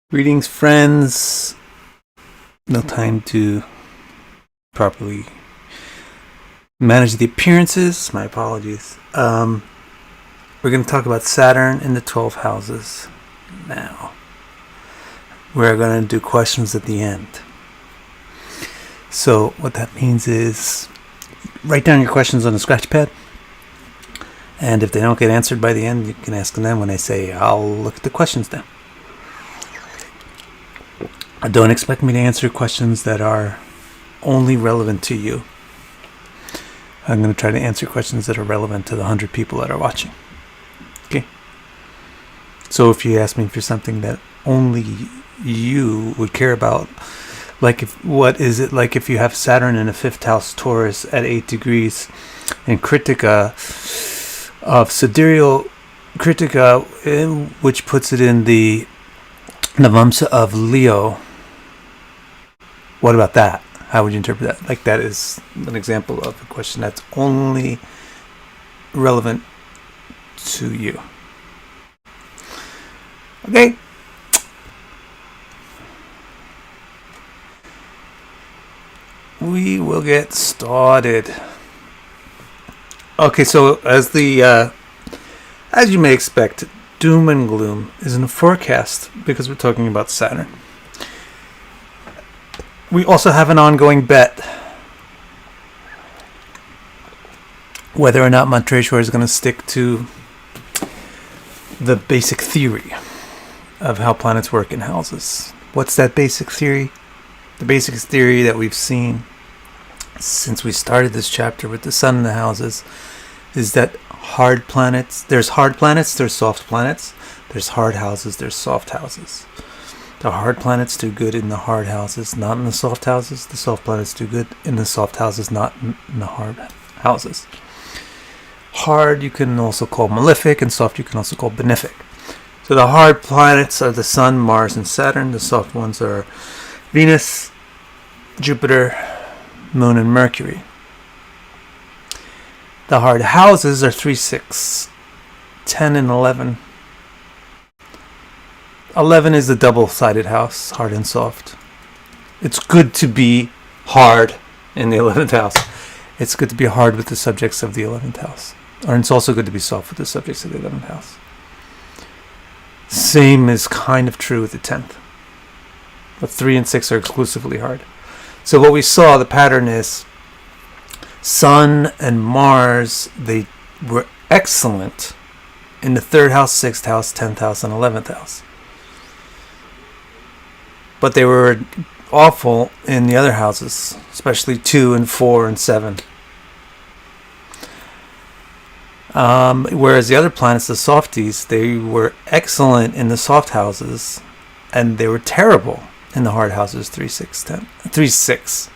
Greetings, friends. No time to properly manage the appearances. My apologies. We're going to talk about Saturn in the 12 houses now. We're going to do questions at the end. So what that means is write down your questions on a scratch pad. And if they don't get answered by the end, you can ask them when I say, I'll look at the questions now. Don't expect me to answer questions that are only relevant to you. I'm going to try to answer questions that are relevant to the 100 people that are watching. Okay? So if you ask me for something that only you would care about, like what is it like if you have Saturn in a 5th house Taurus at 8 degrees and Kritika of sidereal Kritika, which puts it in the Navamsa of Leo. What about that? How would you interpret that? Like, that is an example of a question that's only relevant to you. Okay. We will get started. Okay, so as you may expect, doom and gloom is in a forecast because we're talking about Saturn. We also have an ongoing bet whether or not Mantreshwar is going to stick to the basic theory of how planets work in houses. What's that basic theory? The basic theory that we've seen since we started this chapter with the sun in the houses is that there's hard planets, there's soft planets, there's hard houses, there's soft houses. The hard planets do good in the hard houses, not in the soft houses. The soft planets do good in the soft houses, not in the hard houses. Hard you can also call malefic, and soft you can also call benefic. So the hard planets are the Sun, Mars, and Saturn. The soft ones are Venus, Jupiter, Moon, and Mercury. The hard houses are 3, 6, 10, and 11. 11 is the double-sided house, hard and soft. It's good to be hard in the 11th house. It's good to be hard with the subjects of the 11th house. Or it's also good to be soft with the subjects of the 11th house. Same is kind of true with the 10th. But 3 and 6 are exclusively hard. So what we saw, the pattern is Sun and Mars, they were excellent in the 3rd house, 6th house, 10th house, and 11th house. But they were awful in the other houses, especially 2 and 4 and 7. Whereas the other planets, the softies, they were excellent in the soft houses, and they were terrible in the hard houses, 3, 6, 10, 3, 6.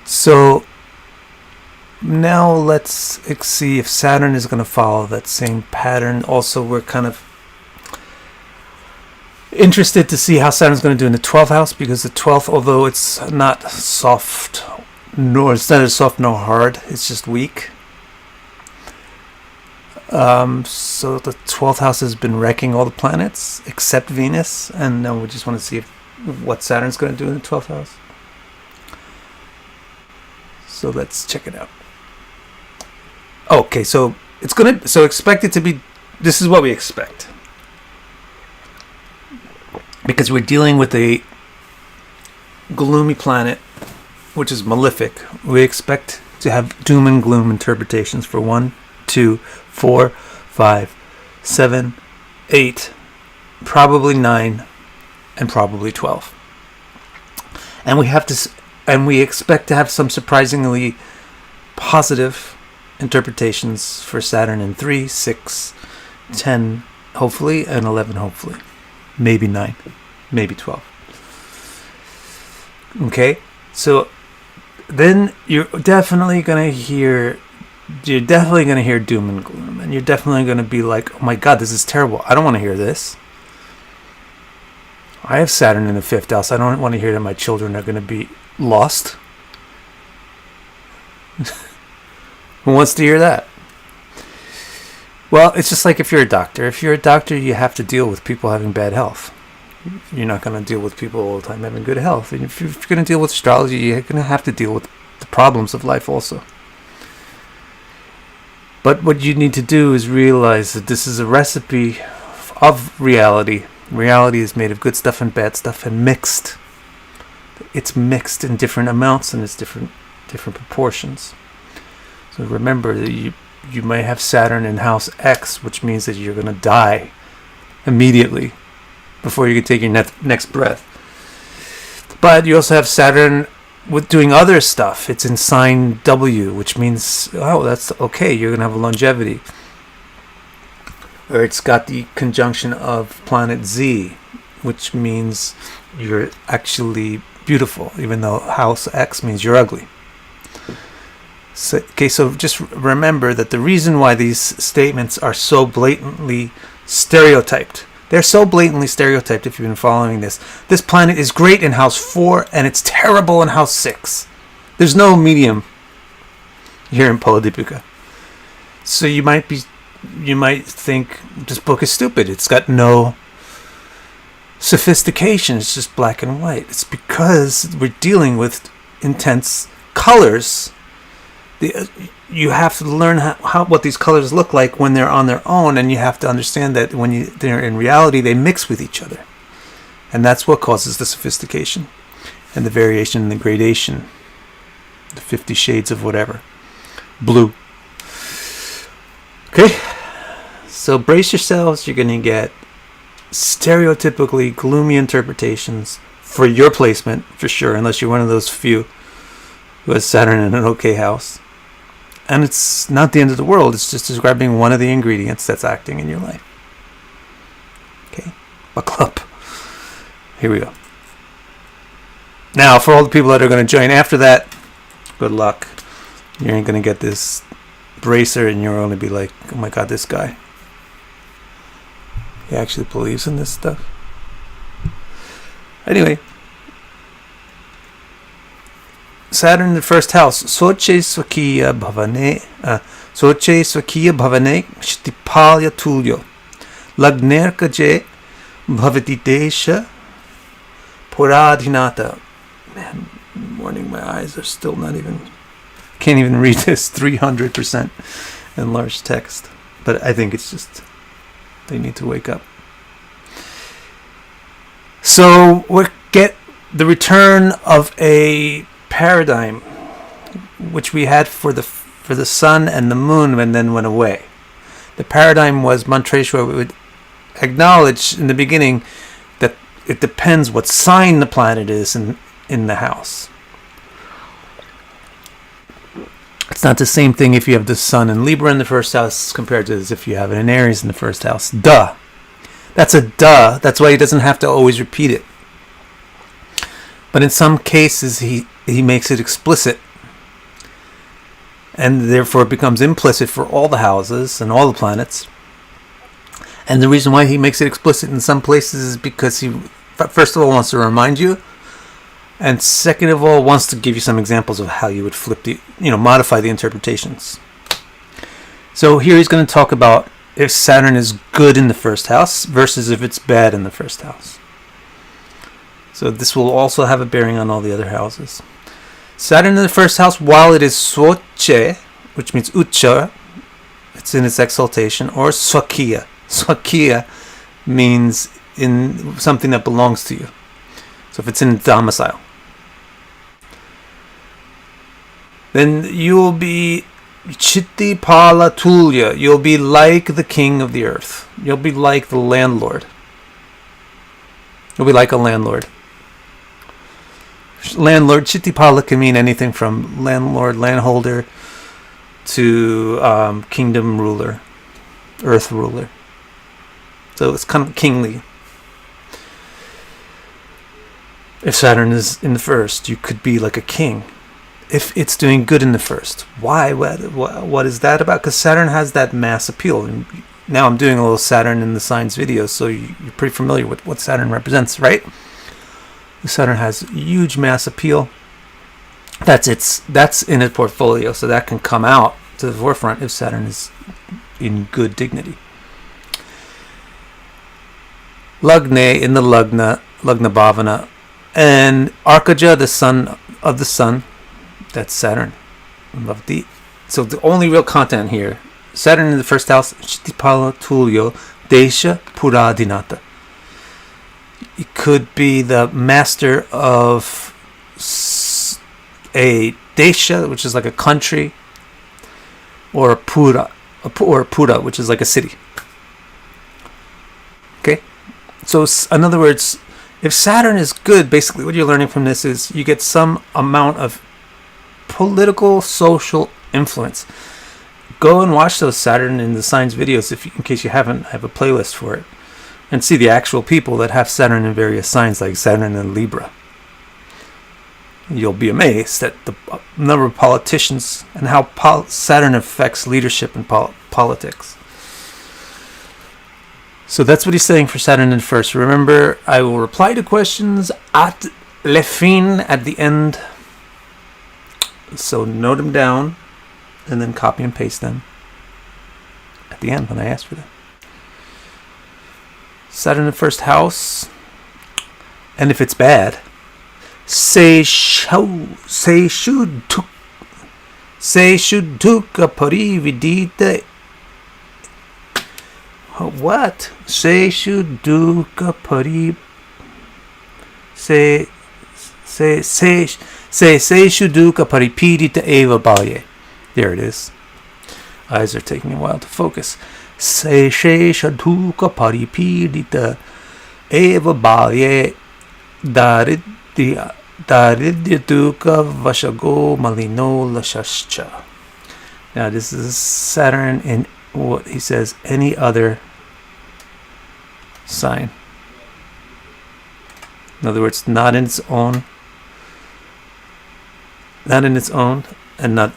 So now let's see if Saturn is going to follow that same pattern. Also, we're kind of interested to see how Saturn's going to do in the 12th house, because the 12th, although it's not soft, it's neither soft nor hard, it's just weak. So the 12th house has been wrecking all the planets except Venus, and now we just want to see what Saturn's going to do in the 12th house. So let's check it out. Okay, so expect it to be. This is what we expect. Because we're dealing with a gloomy planet, which is malefic, we expect to have doom and gloom interpretations for 1, 2, 4, 5, 7, 8, probably 9, and probably 12. And we expect to have some surprisingly positive interpretations for Saturn in 3, 6, 10, hopefully, and 11, hopefully. Maybe 9, maybe 12. Okay, so then you're definitely gonna hear doom and gloom, and you're definitely gonna be like, "Oh my God, this is terrible! I don't want to hear this. I have Saturn in the 5th house. I don't want to hear that my children are gonna be lost." Who wants to hear that? Well, it's just like if you're a doctor. If you're a doctor, you have to deal with people having bad health. You're not going to deal with people all the time having good health. And if you're going to deal with astrology, you're going to have to deal with the problems of life also. But what you need to do is realize that this is a recipe of reality. Reality is made of good stuff and bad stuff and mixed. It's mixed in different amounts and it's different proportions. So remember that you may have Saturn in house X, which means that you're going to die immediately before you can take your next breath. But you also have Saturn with doing other stuff. It's in sign W, which means, oh, that's okay, you're going to have a longevity. Or it's got the conjunction of planet Z, which means you're actually beautiful, even though house X means you're ugly. So just remember that the reason why these statements are so blatantly stereotyped, they're so blatantly stereotyped if you've been following this. This planet is great in house 4 and it's terrible in house 6. There's no medium here in Phaladipika. So you might think this book is stupid. It's got no sophistication. It's just black and white. It's because we're dealing with intense colors. You have to learn how what these colors look like when they're on their own, and you have to understand that when they're in reality, they mix with each other. And that's what causes the sophistication and the variation and the gradation. The 50 shades of whatever. Blue. Okay? So brace yourselves. You're going to get stereotypically gloomy interpretations for your placement, for sure, unless you're one of those few who has Saturn in an okay house. And it's not the end of the world. It's just describing one of the ingredients that's acting in your life. Okay? Buckle up. Here we go. Now, for all the people that are going to join after that, good luck. You ain't going to get this bracer and you're going to be like, oh my God, this guy. He actually believes in this stuff. Anyway. Saturn in the first house. Soche Swakiya Bhavane Shtipalya Tulyo Lagnerkaje Bhavatitesha Puradhinata. Man, morning my eyes are still not even, can't even read this 300% enlarged text. But I think it's just, they need to wake up. So we get the return of a paradigm which we had for the sun and the moon and then went away. The paradigm was Mantreshwar would acknowledge in the beginning that it depends what sign the planet is in the house. It's not the same thing if you have the sun in Libra in the first house compared to as if you have it in Aries in the first house. Duh. That's a duh. That's why he doesn't have to always repeat it. But in some cases he makes it explicit. And therefore it becomes implicit for all the houses and all the planets. And the reason why he makes it explicit in some places is because he, first of all, wants to remind you. And second of all, wants to give you some examples of how you would modify the interpretations. So here he's going to talk about if Saturn is good in the first house versus if it's bad in the first house. So this will also have a bearing on all the other houses. Saturn in the first house, while it is Soche, which means Ucha, it's in its exaltation, or Swakiya. Swakiya means in something that belongs to you. So if it's in domicile, then you will be Chitti Pala Tulya. You'll be like the king of the earth. You'll be like the landlord. You'll be like a landlord. Landlord, Chittipala can mean anything from landlord, landholder, to kingdom ruler, earth ruler. So it's kind of kingly. If Saturn is in the first, you could be like a king. If it's doing good in the first. Why? What is that about? Because Saturn has that mass appeal. And now I'm doing a little Saturn in the signs video, so you're pretty familiar with what Saturn represents, right? Saturn has huge mass appeal. That's in its portfolio, so that can come out to the forefront if Saturn is in good dignity. Lagne in the Lagna Bhavana, and Arkaja, the son of the sun, that's Saturn. So the only real content here, Saturn in the first house, Shtipala Tulyo Desha Puradinata. It could be the master of a Desha, which is like a country, or a Pura, which is like a city. Okay? So in other words, if Saturn is good, basically what you're learning from this is you get some amount of political, social influence. Go and watch those Saturn in the signs videos in case you haven't. I have a playlist for it. And see the actual people that have Saturn in various signs, like Saturn in Libra. You'll be amazed at the number of politicians and how Saturn affects leadership and politics. So that's what he's saying for Saturn in first. Remember, I will reply to questions at le fin, at the end. So note them down and then copy and paste them at the end when I ask for them. Saturn in the first house, and if it's bad, se shuduka parividita. What? Se shuduka pari. Se shuduka paripidita eva balye. There it is. Eyes are taking a while to focus. Se shaduka paripidita eva balye daridya duka vashago malino lashascha. Now this is Saturn in what he says, any other sign. In other words, not in its own, and not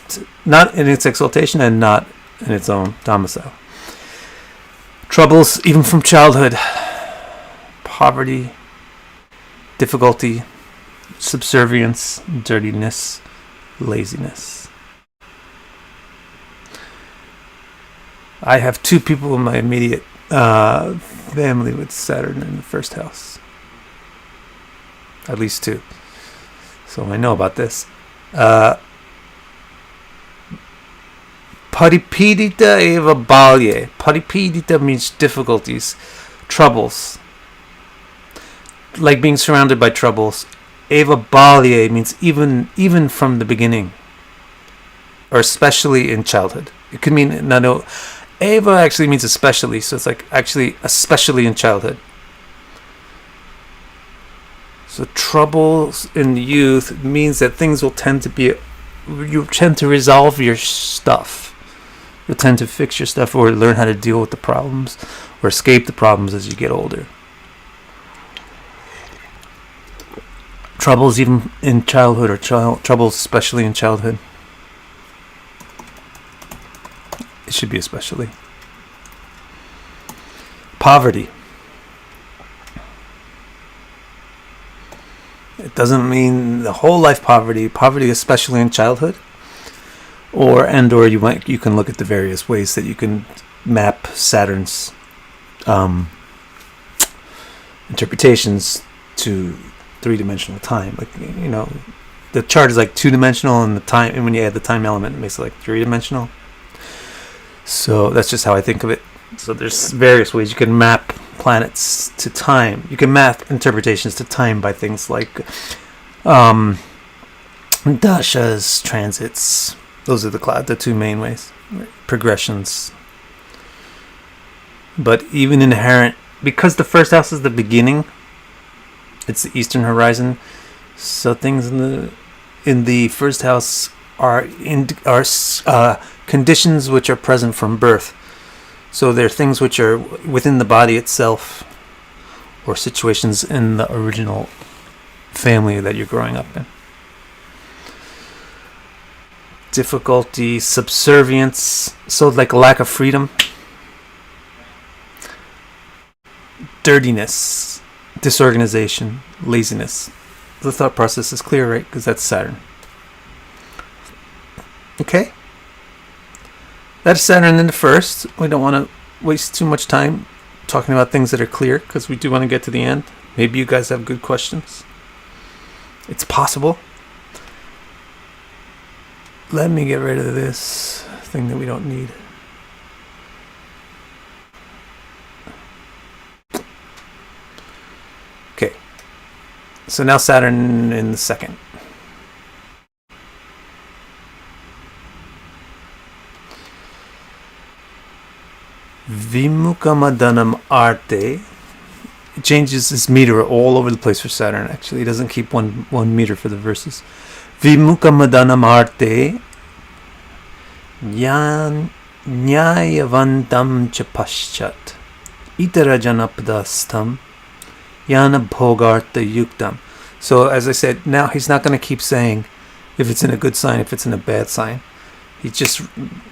in its exaltation, and not in its own domicile. Troubles even from childhood, poverty, difficulty, subservience, dirtiness, laziness. I have 2 people in my immediate family with Saturn in the first house. At least 2. So I know about this. Paripidita eva balye. Paripidita means difficulties, troubles. Like being surrounded by troubles. Eva balye means even from the beginning. Or especially in childhood. It could mean, no, Eva actually means especially, so it's like actually especially in childhood. So troubles in youth means that things will tend to be, you tend to resolve your stuff. You'll tend to fix your stuff or learn how to deal with the problems or escape the problems as you get older. Troubles even in childhood, or troubles especially in childhood. It should be especially. Poverty. It doesn't mean the whole life poverty. Poverty especially in childhood. Or you can look at the various ways that you can map Saturn's interpretations to 3-dimensional time. Like, you know, the chart is like 2-dimensional, and when you add the time element, it makes it like 3-dimensional. So that's just how I think of it. So there's various ways you can map planets to time. You can map interpretations to time by things like dashas, transits. Those are the 2 main ways. Progressions. But even inherent, because the first house is the beginning, it's the eastern horizon. So things in the first house are conditions which are present from birth. So they're things which are within the body itself, or situations in the original family that you're growing up in. Difficulty, subservience, so like a lack of freedom. Dirtiness, disorganization, laziness. The thought process is clear, right? Because that's Saturn. Okay? That's Saturn in the first. We don't want to waste too much time talking about things that are clear, because we do want to get to the end. Maybe you guys have good questions. It's possible. Let me get rid of this thing that we don't need. Okay. So now Saturn in the second. Vimukamadanam arte. It changes its meter all over the place for Saturn, actually. It doesn't keep one meter for the verses. Vimukamadanam arte nyayavantam cha paschat itarajanapdastam yana bhogarta yuktam. So as I said, now he's not going to keep saying if it's in a good sign, if it's in a bad sign. He just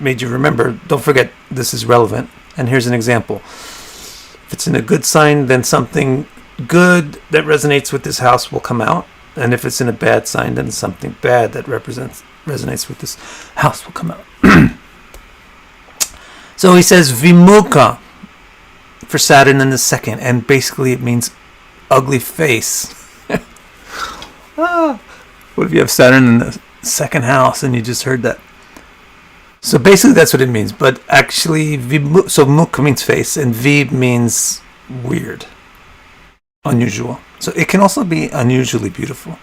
made you remember, don't forget this is relevant. And here's an example. If it's in a good sign, then something good that resonates with this house will come out. And if it's in a bad sign, then something bad that resonates with this house will come out. So he says Vimukha for Saturn in the second. And basically it means ugly face. What if you have Saturn in the second house and you just heard that? So basically that's what it means. But actually, so mukha means face and v means weird, unusual. So it can also be unusually beautiful.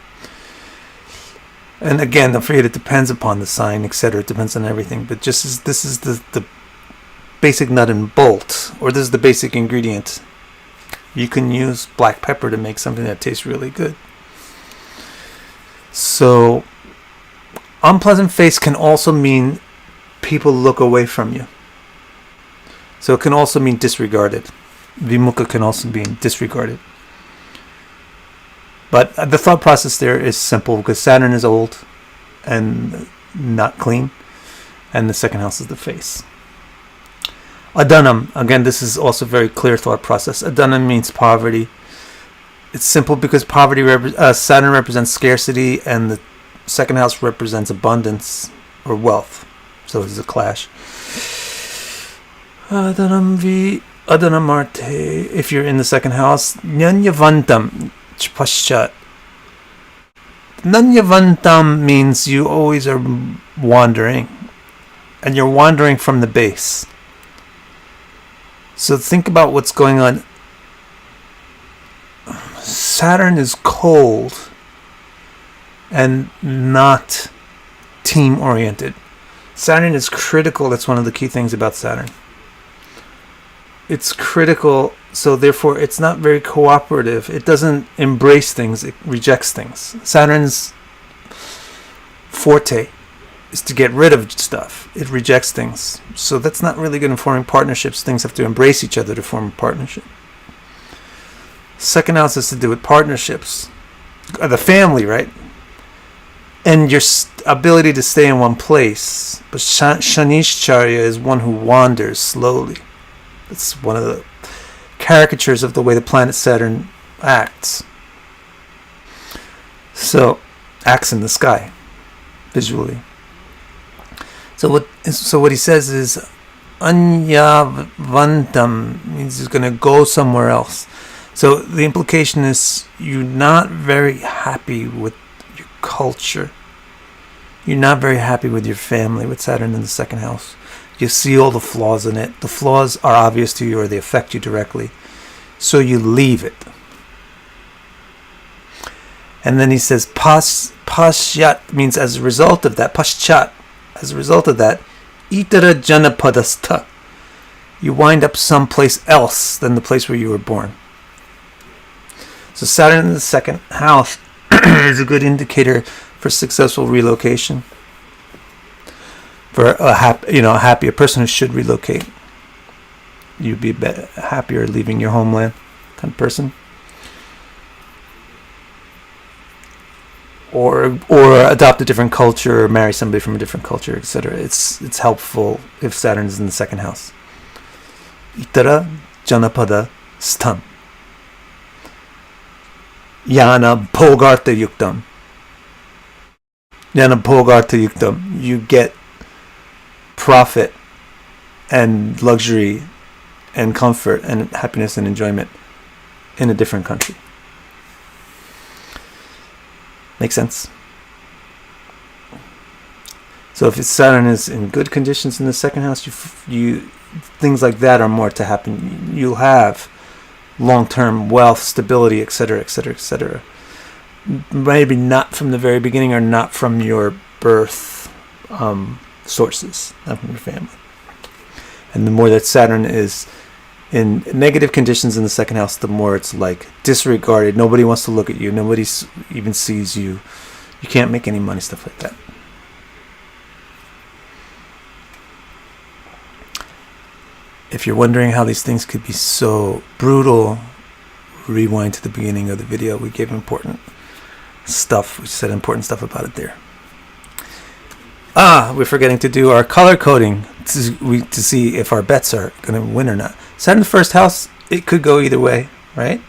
And again, don't forget, it depends upon the sign, etc. It depends on everything. But this is the basic nut and bolt, or this is the basic ingredient. You can use black pepper to make something that tastes really good. So unpleasant face can also mean people look away from you. So it can also mean disregarded. Vimukha can also mean disregarded. But the thought process there is simple, because Saturn is old and not clean, and the second house is the face. Adhanam, again, this is also very clear thought process. Adhanam means poverty. It's simple because poverty, Saturn represents scarcity, and the second house represents abundance or wealth. So this is a clash. Adhanam arte. If you're in the second house, Nyanyavantam paschat. Nanyavantam means you always are wandering, and you're wandering from the base. So think about what's going on. Saturn is cold and not team oriented. Saturn is critical. That's one of the key things about Saturn. It's critical, so therefore it's not very cooperative. It doesn't embrace things, it rejects things. Saturn's forte is to get rid of stuff. It rejects things. So that's not really good in forming partnerships. Things have to embrace each other to form a partnership. Second house has to do with partnerships. The family, right? And your ability to stay in one place. But Shanishcharya is one who wanders slowly. It's one of the caricatures of the way the planet Saturn acts. So, acts in the sky, visually. So what he says is, Anyavantam means he's going to go somewhere else. So the implication is you're not very happy with your culture. You're not very happy with your family, with Saturn in the second house. You see all the flaws in it. The flaws are obvious to you, or they affect you directly. So you leave it. And then he says, Paschat means as a result of that. Paschat, as a result of that, Itara Janapadasta. You wind up someplace else than the place where you were born. So Saturn in the second house is a good indicator for successful relocation. For a happier person who should relocate. You'd be happier leaving your homeland kind of person. Or adopt a different culture, or marry somebody from a different culture, etc. It's helpful if Saturn is in the second house. Itara Janapada Stam. Yana Bhogarta Yuktam. Yana Bhogarta Yuktam. You get profit and luxury and comfort and happiness and enjoyment in a different country. Make sense? So if Saturn is in good conditions in the second house, you things like that are more to happen. You'll have long-term wealth, stability, etc., etc., etc. Maybe not from the very beginning, or not from your birth sources, not from your family. And the more that Saturn is in negative conditions in the second house, the more it's like disregarded. Nobody wants to look at you. Nobody even sees you. You can't make any money, stuff like that. If you're wondering how these things could be so brutal, rewind to the beginning of the video. We gave important stuff. We said important stuff about it there. We're forgetting to do our color coding to see if our bets are going to win or not. Saturn in the first house, it could go either way, right?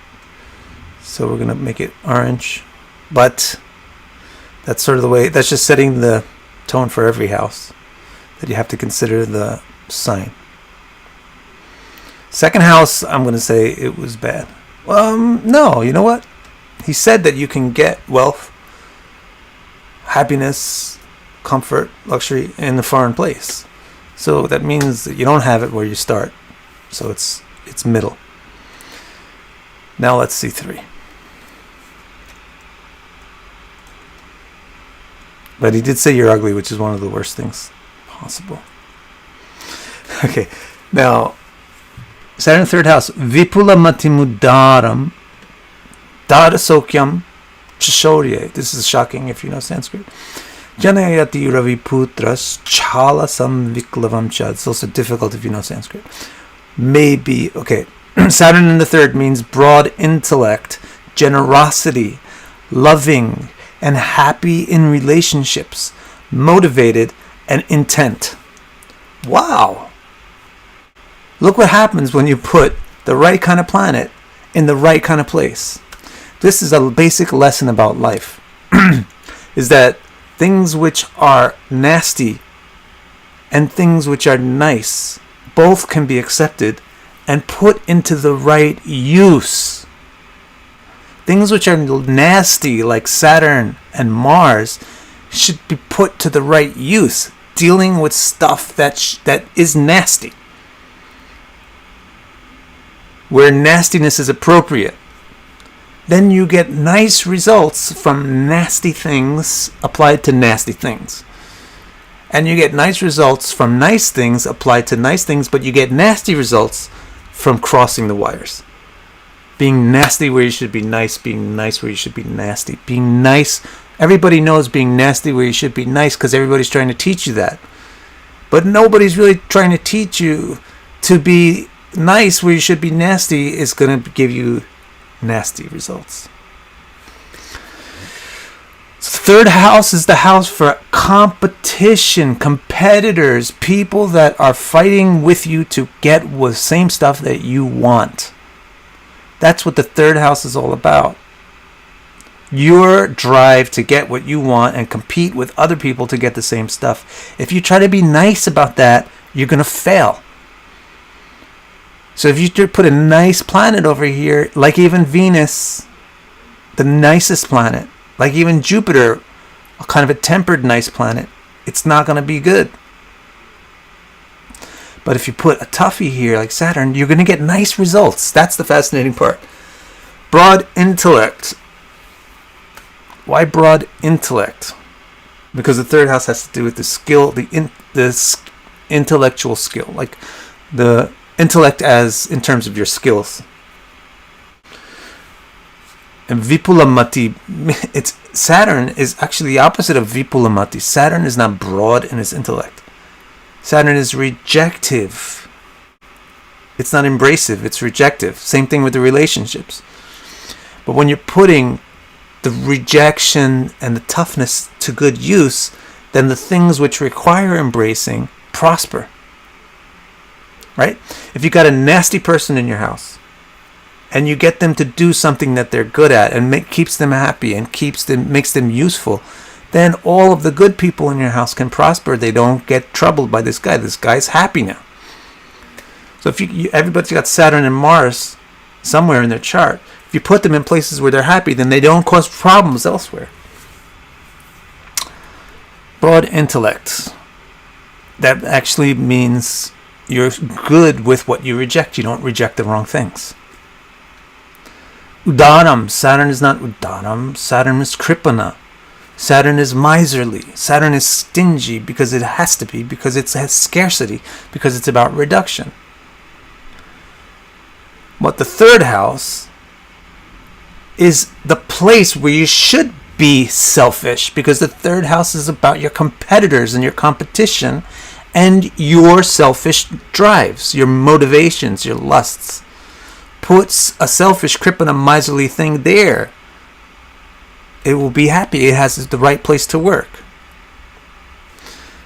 So we're going to make it orange. But that's sort of the way. That's just setting the tone for every house, that you have to consider the sign. Second house, I'm going to say it was bad. No, you know what? He said that you can get wealth, happiness, comfort, luxury in a foreign place. So that means that you don't have it where you start. So it's middle. Now let's see 3. But he did say you're ugly, which is one of the worst things possible. Okay, now Saturn third house, Vipula Matimudaram Darasokyam Chashorye. This is shocking if you know Sanskrit. Janayati Raviputras Chala Samviklavam Cha. It's also difficult if you know Sanskrit. Maybe, okay. Saturn in the third means broad intellect, generosity, loving, and happy in relationships, motivated, and intent. Wow! Look what happens when you put the right kind of planet in the right kind of place. This is a basic lesson about life. Is that things which are nasty and things which are nice both can be accepted and put into the right use. Things which are nasty, like Saturn and Mars, should be put to the right use, dealing with stuff that is nasty, where nastiness is appropriate. Then you get nice results from nasty things applied to nasty things. And you get nice results from nice things applied to nice things, but you get nasty results from crossing the wires. Being nasty where you should be nice, being nice where you should be nasty. Being nice, everybody knows being nasty where you should be nice because everybody's trying to teach you that. But nobody's really trying to teach you to be nice where you should be nasty is going to give you nasty results. Third house is the house for competition, competitors, people that are fighting with you to get the same stuff that you want. That's what the third house is all about. Your drive to get what you want and compete with other people to get the same stuff. If you try to be nice about that, you're going to fail. So if you put a nice planet over here, like even Venus, the nicest planet, like even Jupiter, a kind of a tempered nice planet, it's not going to be good. But if you put a toughie here, like Saturn, you're going to get nice results. That's the fascinating part. Broad intellect. Why broad intellect? Because the third house has to do with the skill, the intellectual skill, like the intellect as in terms of your skills. And Vipulamati, it's Saturn is actually the opposite of Vipulamati. Saturn is not broad in its intellect. Saturn is rejective. It's not embracive, it's rejective. Same thing with the relationships. But when you're putting the rejection and the toughness to good use, then the things which require embracing prosper. Right? If you got a nasty person in your house and you get them to do something that they're good at and keeps them happy and makes them useful, then all of the good people in your house can prosper. They don't get troubled by this guy. This guy's happy now. So if everybody's got Saturn and Mars somewhere in their chart, if you put them in places where they're happy, then they don't cause problems elsewhere. Broad intellect. That actually means you're good with what you reject. You don't reject the wrong things. Udaram. Saturn is not Udaram. Saturn is Kripana. Saturn is miserly. Saturn is stingy because it has to be, because it has scarcity, because it's about reduction. But the third house is the place where you should be selfish, because the third house is about your competitors and your competition and your selfish drives, your motivations, your lusts. Puts a selfish, Kripana, miserly thing there, it will be happy. It has the right place to work.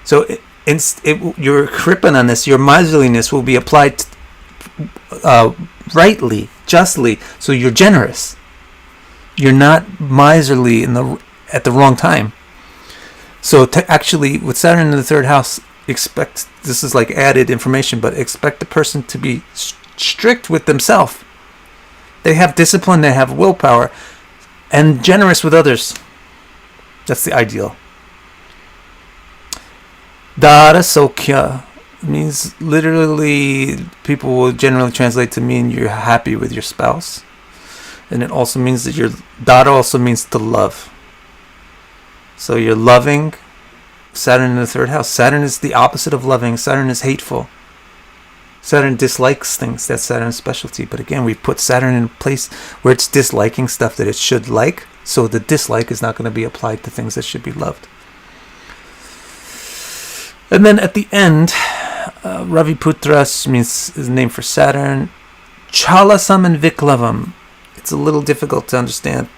So your Kripananess, your miserliness will be applied rightly, justly. So you're generous. You're not miserly at the wrong time. So actually, with Saturn in the third house, expect, this is like added information, but expect the person to be strict with themselves. They have discipline, they have willpower, and generous with others. That's the ideal. Dara Sokya means, literally, people will generally translate to mean you're happy with your spouse. And it also means that Dara also means to love. So you're loving. Saturn in the third house. Saturn is the opposite of loving. Saturn is hateful. Saturn dislikes things. That's Saturn's specialty. But again, we've put Saturn in a place where it's disliking stuff that it should like. So the dislike is not going to be applied to things that should be loved. And then at the end, Raviputras means is name for Saturn. Chalasam and Viklavam. It's a little difficult to understand.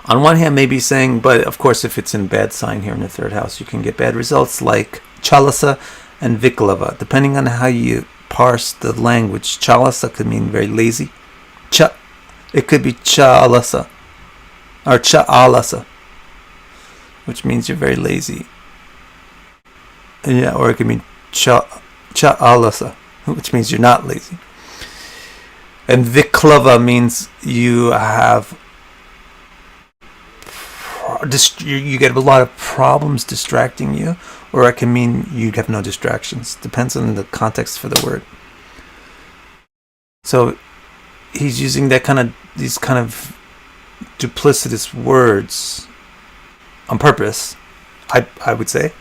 On one hand, maybe saying, but of course, if it's in bad sign here in the third house, you can get bad results like Chalasa and Viklava. Depending on how you parse the language, Chalasa could mean very lazy. It could be Chalasa or Cha'alasa, which means you're very lazy. Yeah, or it could mean Cha'alasa, which means you're not lazy. And Viklava means you have you get a lot of problems distracting you, or it can mean you have no distractions. Depends on the context for the word. So he's using these kind of duplicitous words on purpose, I would say,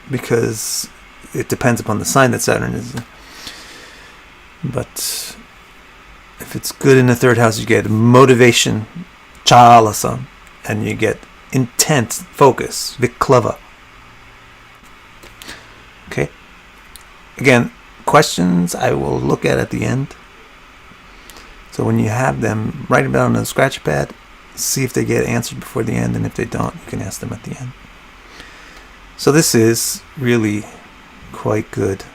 because it depends upon the sign that Saturn is in. But if it's good in the third house, you get motivation, Chalasa, and you get intense focus, Viklava. Okay. Again, questions I will look at the end. So when you have them, write them down on a scratch pad, see if they get answered before the end, and if they don't, you can ask them at the end. So this is really quite good.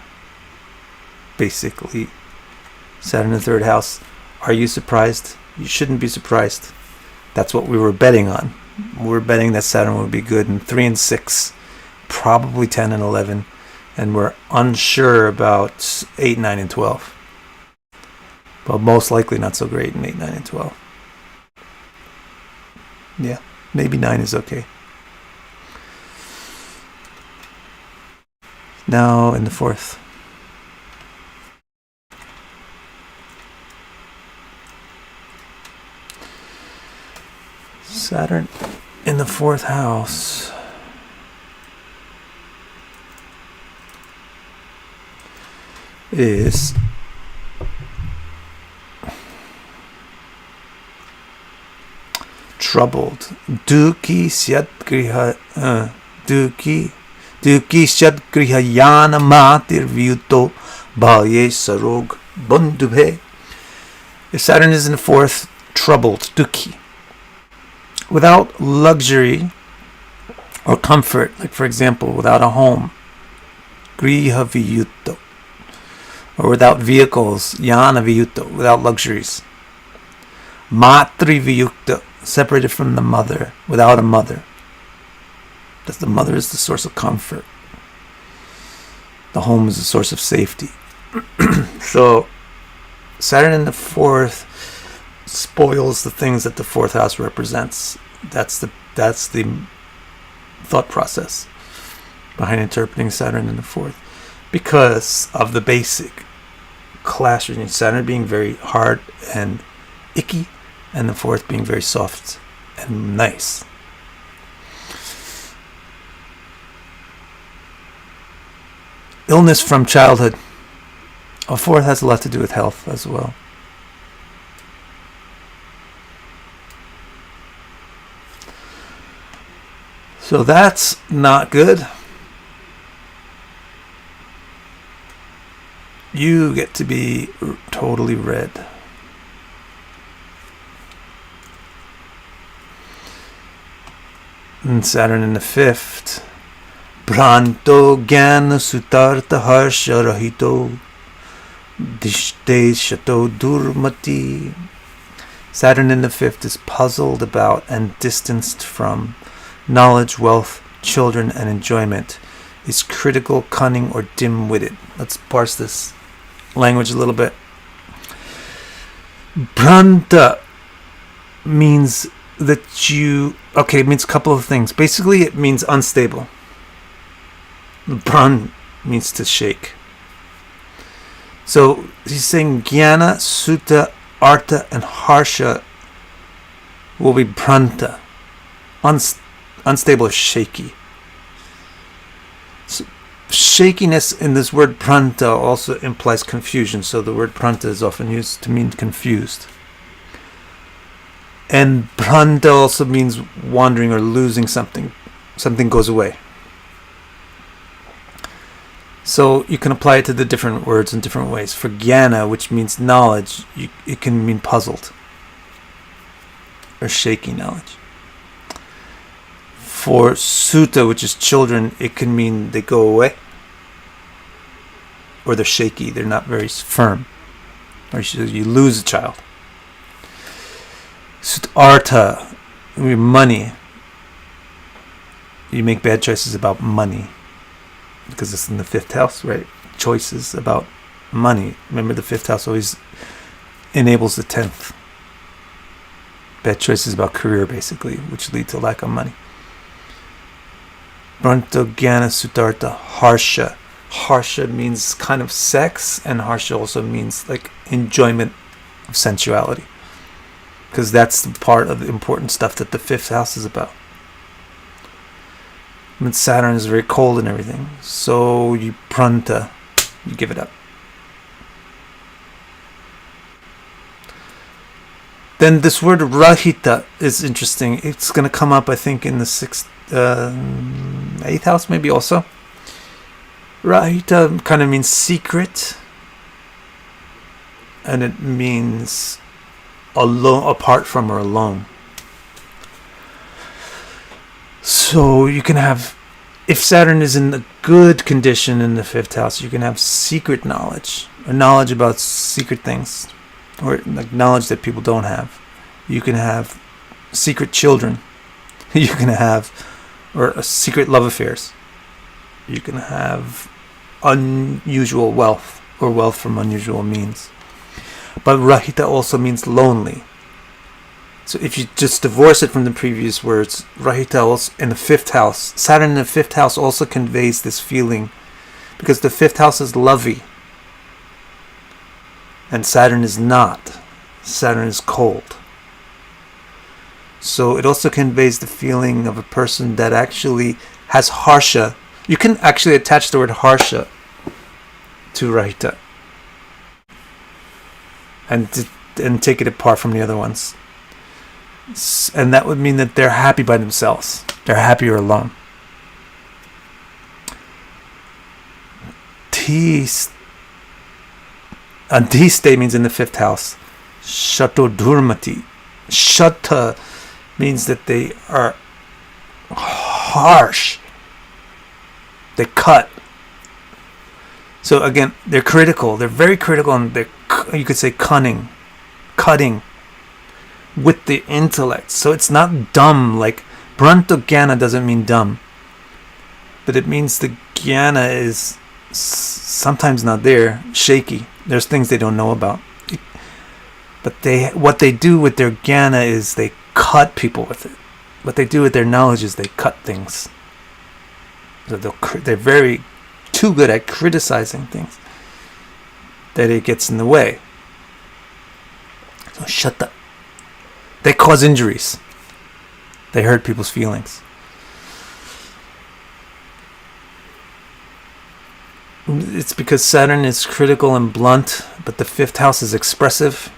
Basically, Saturn in the third house. Are you surprised? You shouldn't be surprised. That's what we were betting on. We were betting that Saturn would be good in 3 and 6, probably 10 and 11, and we're unsure about 8, 9, and 12. But most likely not so great in 8, 9, and 12. Yeah, maybe 9 is okay. Now in the 4th. Saturn in the 4th house is troubled. Duki syat griha yana matir vyuto bhaye sarog bundubhe. If Saturn is in the 4th, troubled, duki. Without luxury or comfort, like for example, without a home, griha viyuto, or without vehicles, yana viyuto, without luxuries, matri viyukta, separated from the mother, without a mother. Because the mother is the source of comfort. The home is the source of safety. So Saturn in the fourth spoils the things that the fourth house represents. That's the thought process behind interpreting Saturn in the fourth, because of the basic clash between Saturn being very hard and icky, and the fourth being very soft and nice. Illness from childhood. A fourth has a lot to do with health as well. So that's not good. You get to be totally red. And Saturn in the fifth. Pranto Gyana Sutarta Harsha Rahito Dishte Shato Durmati. Saturn in the fifth is puzzled about and distanced from knowledge, wealth, children, and enjoyment. Is critical, cunning, or dim-witted. Let's parse this language a little bit. Pranta means that you... Okay, it means a couple of things. Basically, it means unstable. Pran means to shake. So, he's saying Jnana, Sutta, Artha, and Harsha will be pranta. Unstable or shaky. So, shakiness in this word pranta also implies confusion. So the word pranta is often used to mean confused. And pranta also means wandering or losing something. Something goes away. So you can apply it to the different words in different ways. For jnana, which means knowledge, it can mean puzzled or shaky knowledge. For sutta, which is children, it can mean they go away, or they're shaky, they're not very firm, or you lose a child. Artha, money, you make bad choices about money, because it's in the fifth house, right? Choices about money. Remember, the fifth house always enables the 10th. Bad choices about career, basically, which lead to lack of money. Branto Gyana Sutartha Harsha. Harsha means kind of sex, and Harsha also means like enjoyment of sensuality, because that's the part of the important stuff that the fifth house is about. But Saturn is very cold and everything, so you pranta, you give it up. Then this word rahita is interesting. It's going to come up, I think, in the 8th house, maybe also. Rahita kind of means secret, and it means alone, apart from or alone. So you can have, if Saturn is in a good condition in the fifth house, you can have secret knowledge, or knowledge about secret things, or like knowledge that people don't have. You can have secret children. You can have, or secret love affairs. You can have unusual wealth, or wealth from unusual means. But rahita also means lonely. So if you just divorce it from the previous words, rahita also in the fifth house, Saturn in the fifth house also conveys this feeling, because the fifth house is lovey, and Saturn is not. Saturn is cold. So it also conveys the feeling of a person that actually has harsha. You can actually attach the word harsha to rahita and take it apart from the other ones. And that would mean that they're happy by themselves. They're happier alone. Diste means in the fifth house. Shato durmati. Shata means that they are harsh. They cut. So again, they're critical. They're very critical, and they're, you could say, cunning, cutting with the intellect. So it's not dumb. Like Branto Gyana doesn't mean dumb, but it means the Gyana is sometimes not there, shaky. There's things they don't know about. But what they do with their Jnana is they cut people with it. What they do with their knowledge is they cut things. So they're very too good at criticizing things that it gets in the way. So shut up. They cause injuries. They hurt people's feelings. It's because Saturn is critical and blunt, but the 5th house is expressive,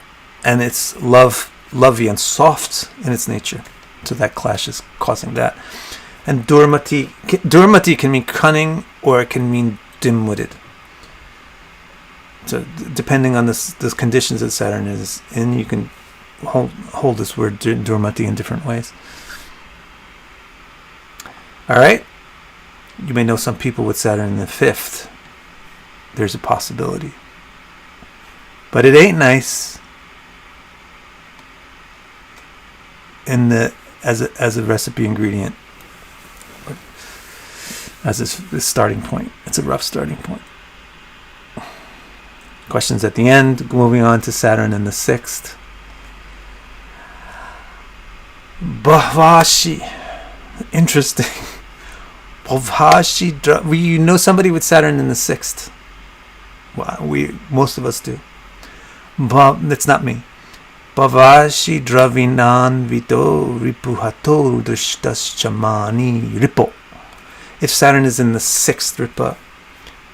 and it's lovey and soft in its nature. So that clash is causing that. And Durmati can mean cunning, or it can mean dim-witted. So depending on the conditions that Saturn is in, you can hold this word Durmati in different ways. Alright? You may know some people with Saturn in the 5th. There's a possibility. But it ain't nice as a recipe ingredient. As a starting point. It's a rough starting point. Questions at the end. Moving on to Saturn in the 6th. Bhavashi. Interesting. Bhavashi. You know somebody with Saturn in the 6th. Well, most of us do. That's not me. Bhavashi dravinan vito ripuhato drishtaschamani ripo. If Saturn is in the 6th ripa,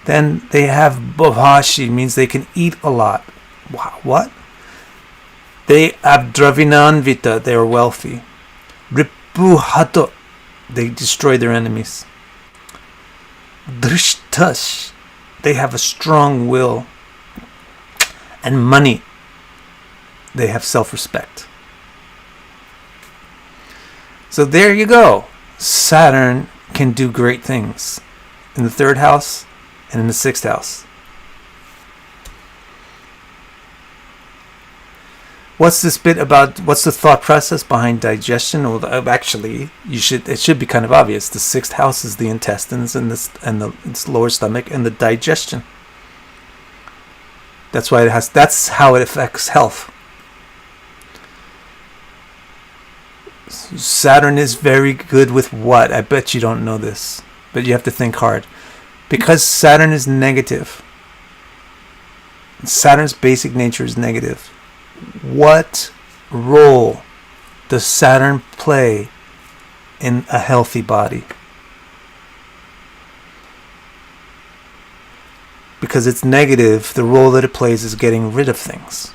then they have bhavashi, means they can eat a lot. Wow, what? They have dravinan vita, they are wealthy. Ripuhato, they destroy their enemies. Drishtash, they have a strong will. And money, they have self-respect. So there you go. Saturn can do great things in the 3rd house and in the 6th house. What's this bit about? What's the thought process behind digestion? Well, actually, it should be kind of obvious. The 6th house is the intestines and its lower stomach and the digestion. That's why that's how it affects health. Saturn is very good with what? I bet you don't know this, but you have to think hard. Because Saturn is negative. Saturn's basic nature is negative. What role does Saturn play in a healthy body? Because it's negative, the role that it plays is getting rid of things.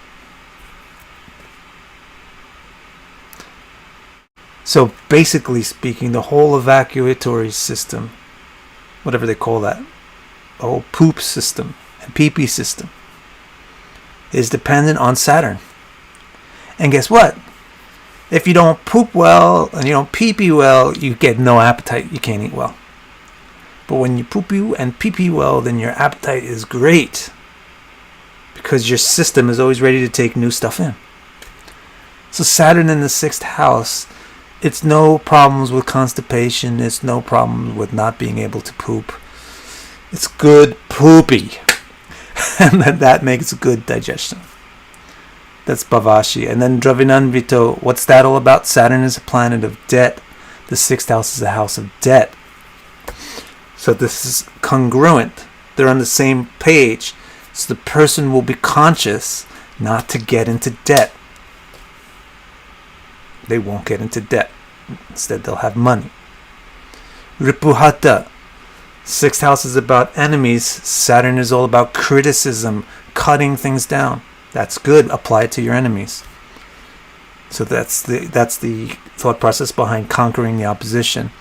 So basically speaking, the whole evacuatory system, whatever they call that, the whole poop system and pee-pee system, is dependent on Saturn. And guess what? If you don't poop well and you don't pee-pee well, you get no appetite. You can't eat well. But when you poo-poo and pee-pee well, then your appetite is great. Because your system is always ready to take new stuff in. So Saturn in the 6th house, it's no problems with constipation. It's no problems with not being able to poop. It's good poopy. And that makes good digestion. That's Bhavashi. And then Dravinanvito, what's that all about? Saturn is a planet of debt. The 6th house is a house of debt. So this is congruent. They're on the same page. So the person will be conscious not to get into debt. They won't get into debt. Instead, they'll have money. Ripuhata. 6th house is about enemies. Saturn is all about criticism, cutting things down. That's good. Apply it to your enemies. So that's the thought process behind conquering the opposition.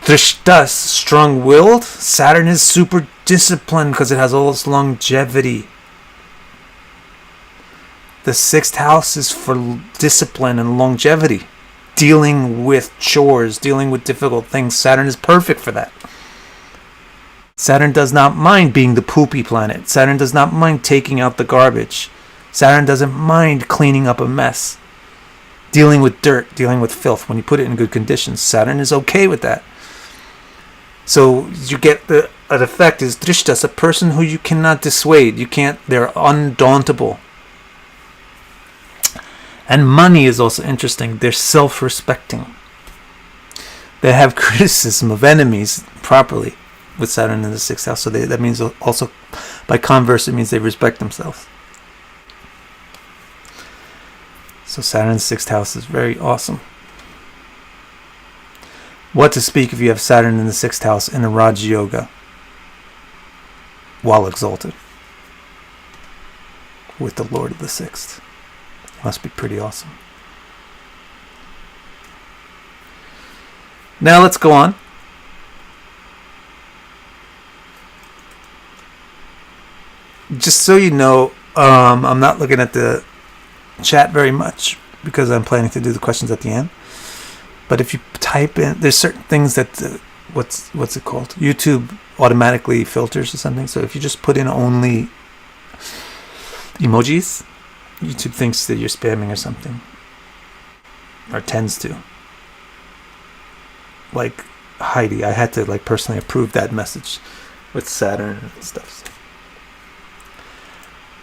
Drishtas, strong-willed. Saturn is super disciplined because it has all this longevity. The 6th house is for discipline and longevity. Dealing with chores, dealing with difficult things. Saturn is perfect for that. Saturn does not mind being the poopy planet. Saturn does not mind taking out the garbage. Saturn doesn't mind cleaning up a mess. Dealing with dirt, dealing with filth. When you put it in good conditions, Saturn is okay with that. So you get an effect is drishtas, a person who you cannot dissuade. They're undauntable. And money is also interesting. They're self-respecting. They have criticism of enemies properly with Saturn in the 6th house. So that means also, by converse, it means they respect themselves. So Saturn in the 6th house is very awesome. What to speak if you have Saturn in the 6th house in a Raja Yoga while exalted with the Lord of the 6th. Must be pretty awesome. Now let's go on. Just so you know, I'm not looking at the chat very much because I'm planning to do the questions at the end. But if you type in, there's certain things that what's it called? YouTube automatically filters or something. So if you just put in only emojis, YouTube thinks that you're spamming or something, or tends to. Like Heidi, I had to personally approve that message with Saturn and stuff.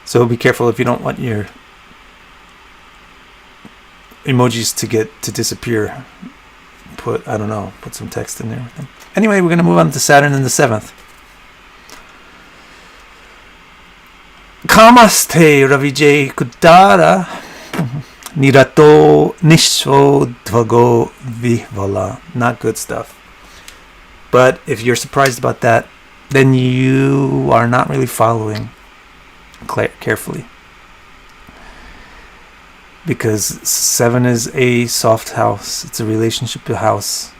So be careful if you don't want your emojis to disappear. Put some text in there with them. Anyway, we're going to move on to Saturn in the 7th. Kamaste Ravijay Kudara Nirato Nisho Dvago Vihvala. Not good stuff. But if you're surprised about that, then you are not really following carefully. Because 7 is a soft house. It's a relationship house.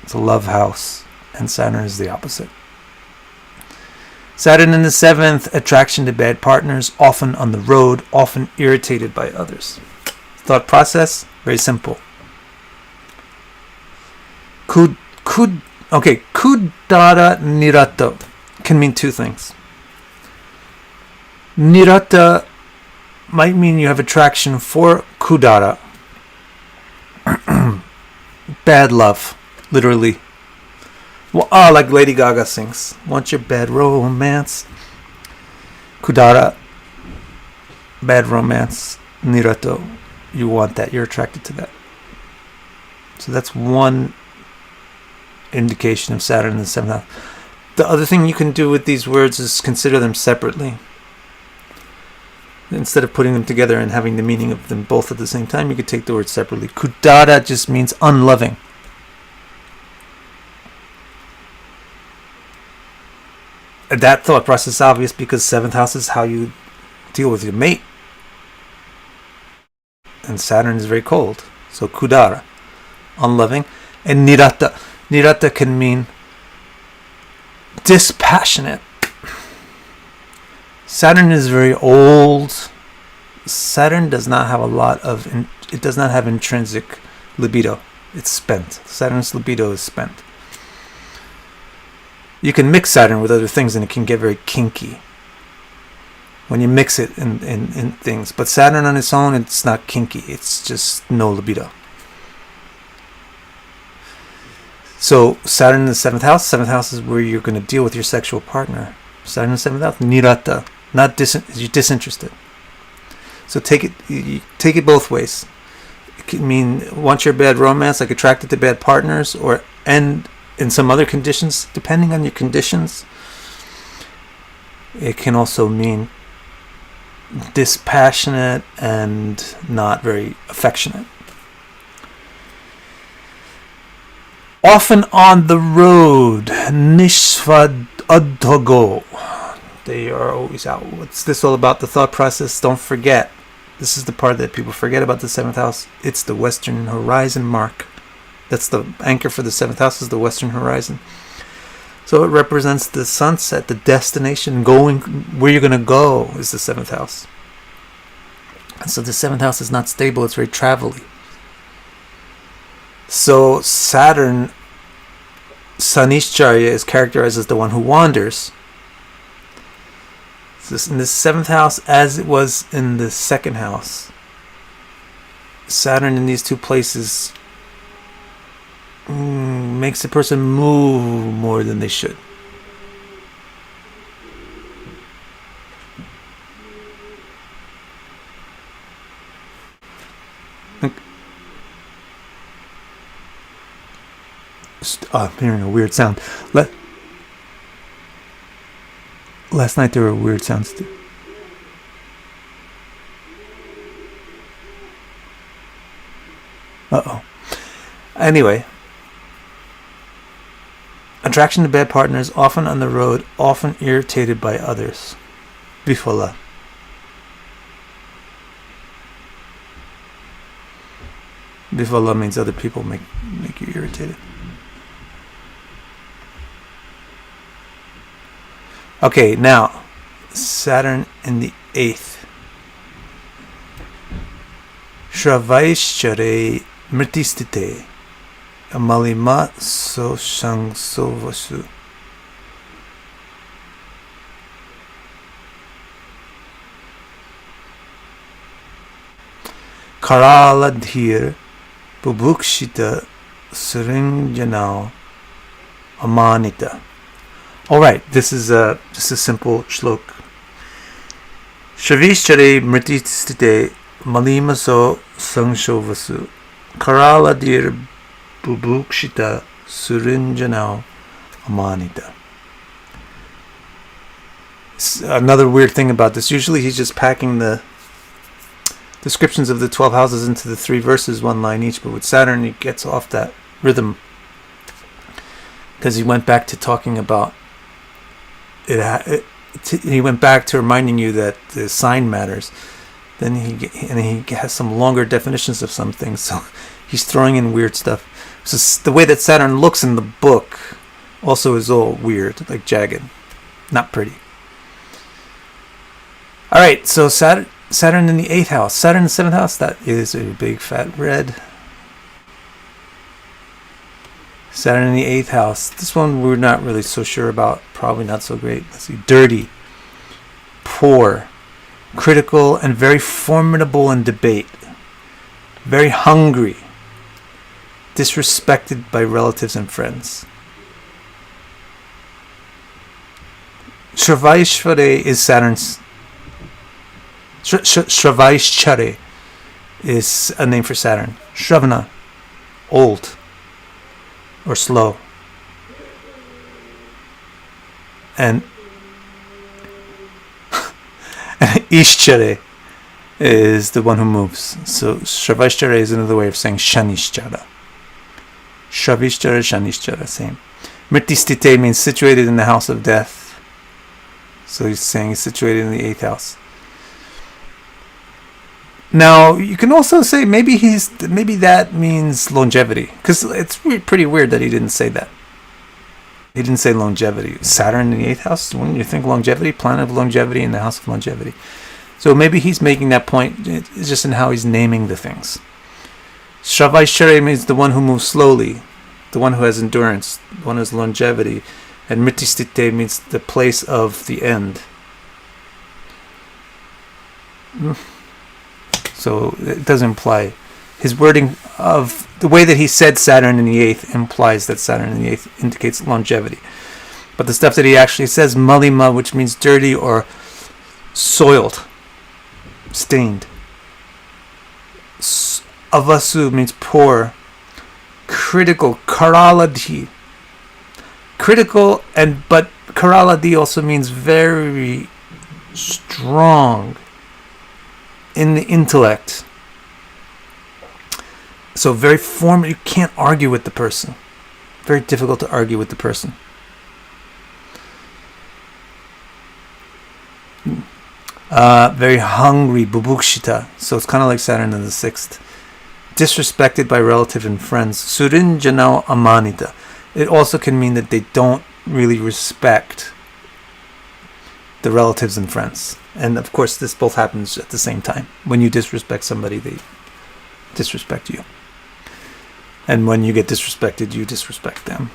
It's a love house. And Saturn is the opposite. Saturn in the 7th, attraction to bad partners, often on the road, often irritated by others. Thought process, very simple. Kudara nirato can mean two things. Nirata might mean you have attraction for kudara. Bad love, literally. Well, like Lady Gaga sings, want your bad romance. Kudara, bad romance. Nirato, you want that, you're attracted to that. So that's one indication of Saturn in the 7th house. The other thing you can do with these words is consider them separately. Instead of putting them together and having the meaning of them both at the same time, you could take the words separately. Kudara just means unloving. That thought process is obvious because 7th house is how you deal with your mate. And Saturn is very cold. So Kudara, unloving. And Nirata. Nirata can mean dispassionate. Saturn is very old. Saturn does not have it does not have intrinsic libido. It's spent. Saturn's libido is spent. You can mix Saturn with other things and it can get very kinky when you mix it in things. But Saturn on its own, it's not kinky. It's just no libido. So Saturn in the 7th house. 7th house is where you're going to deal with your sexual partner. Saturn in the 7th house. Nirata. You're disinterested. So take it both ways. It can mean want your bad romance, like attracted to bad partners, and in some other conditions, depending on your conditions, it can also mean dispassionate and not very affectionate. Often on the road, nishvad adhogo. They are always out. What's this all about? The thought process. Don't forget. This is the part that people forget about the 7th house. It's the western horizon mark. That's the anchor for the 7th house, is the western horizon. So it represents the sunset, the destination, going where you're going to go is the 7th house. And so the 7th house is not stable. It's very travel-y. So Saturn, Sanishcharya, is characterized as the one who wanders. In the 7th house, as it was in the 2nd house, Saturn in these two places makes a person move more than they should. I'm hearing a weird sound. Last night there were weird sounds too. Uh-oh. Anyway. Attraction to bad partners, often on the road, often irritated by others. Bifala. Bifala means other people make you irritated. Okay, now Saturn in the 8th. Shravaischare mritistite. Amalima so shang so vasu. Karaladhir bubukshita surinjanao amanita. Alright, this is a simple shlok. Shravishchare mritistite malima so sangsho vasu. Karaladhir bubukshita surinjanao amanita. Another weird thing about this, usually he's just packing the descriptions of the 12 houses into the 3 verses, 1 line each, but with Saturn he gets off that rhythm because he went back to talking about he went back to reminding you that the sign matters. Then he has some longer definitions of some things, so he's throwing in weird stuff. So the way that Saturn looks in the book also is all weird, like jagged, not pretty. All right, so Saturn in the 8th house, Saturn in the 7th house, that is a big fat red. Saturn in the 8th house, this one we're not really so sure about, probably not so great. Let's see, dirty, poor, critical, and very formidable in debate, very hungry, disrespected by relatives and friends. Shravaischare is Saturn's. Shravaischare is a name for Saturn. Shravana, old or slow. And Ishchare is the one who moves. So Shravaischare is another way of saying Shanishchara. Shravishchara, Shanishchara, same. Mritistite means situated in the house of death. So he's saying he's situated in the 8th house. Now, you can also say maybe that means longevity, because it's pretty weird that he didn't say that. He didn't say longevity. Saturn in the 8th house, when you think longevity, planet of longevity in the house of longevity. So maybe he's making that point. It's just in how he's naming the things. Shravaischare means the one who moves slowly, the one who has endurance, the one who has longevity. And Mritistite means the place of the end. So it does imply, his wording of the way that he said Saturn in the 8th implies that Saturn in the 8th indicates longevity. But the stuff that he actually says, malima, which means dirty or soiled, stained. Avasu means poor, critical, karaladhi. Critical, but karaladhi also means very strong in the intellect. So very formal, you can't argue with the person. Very difficult to argue with the person. Very hungry, bubukshita. So it's kind of like Saturn in the 6th. Disrespected by relative and friends. Surin janao amanita. It also can mean that they don't really respect the relatives and friends. And of course, this both happens at the same time. When you disrespect somebody, they disrespect you. And when you get disrespected, you disrespect them.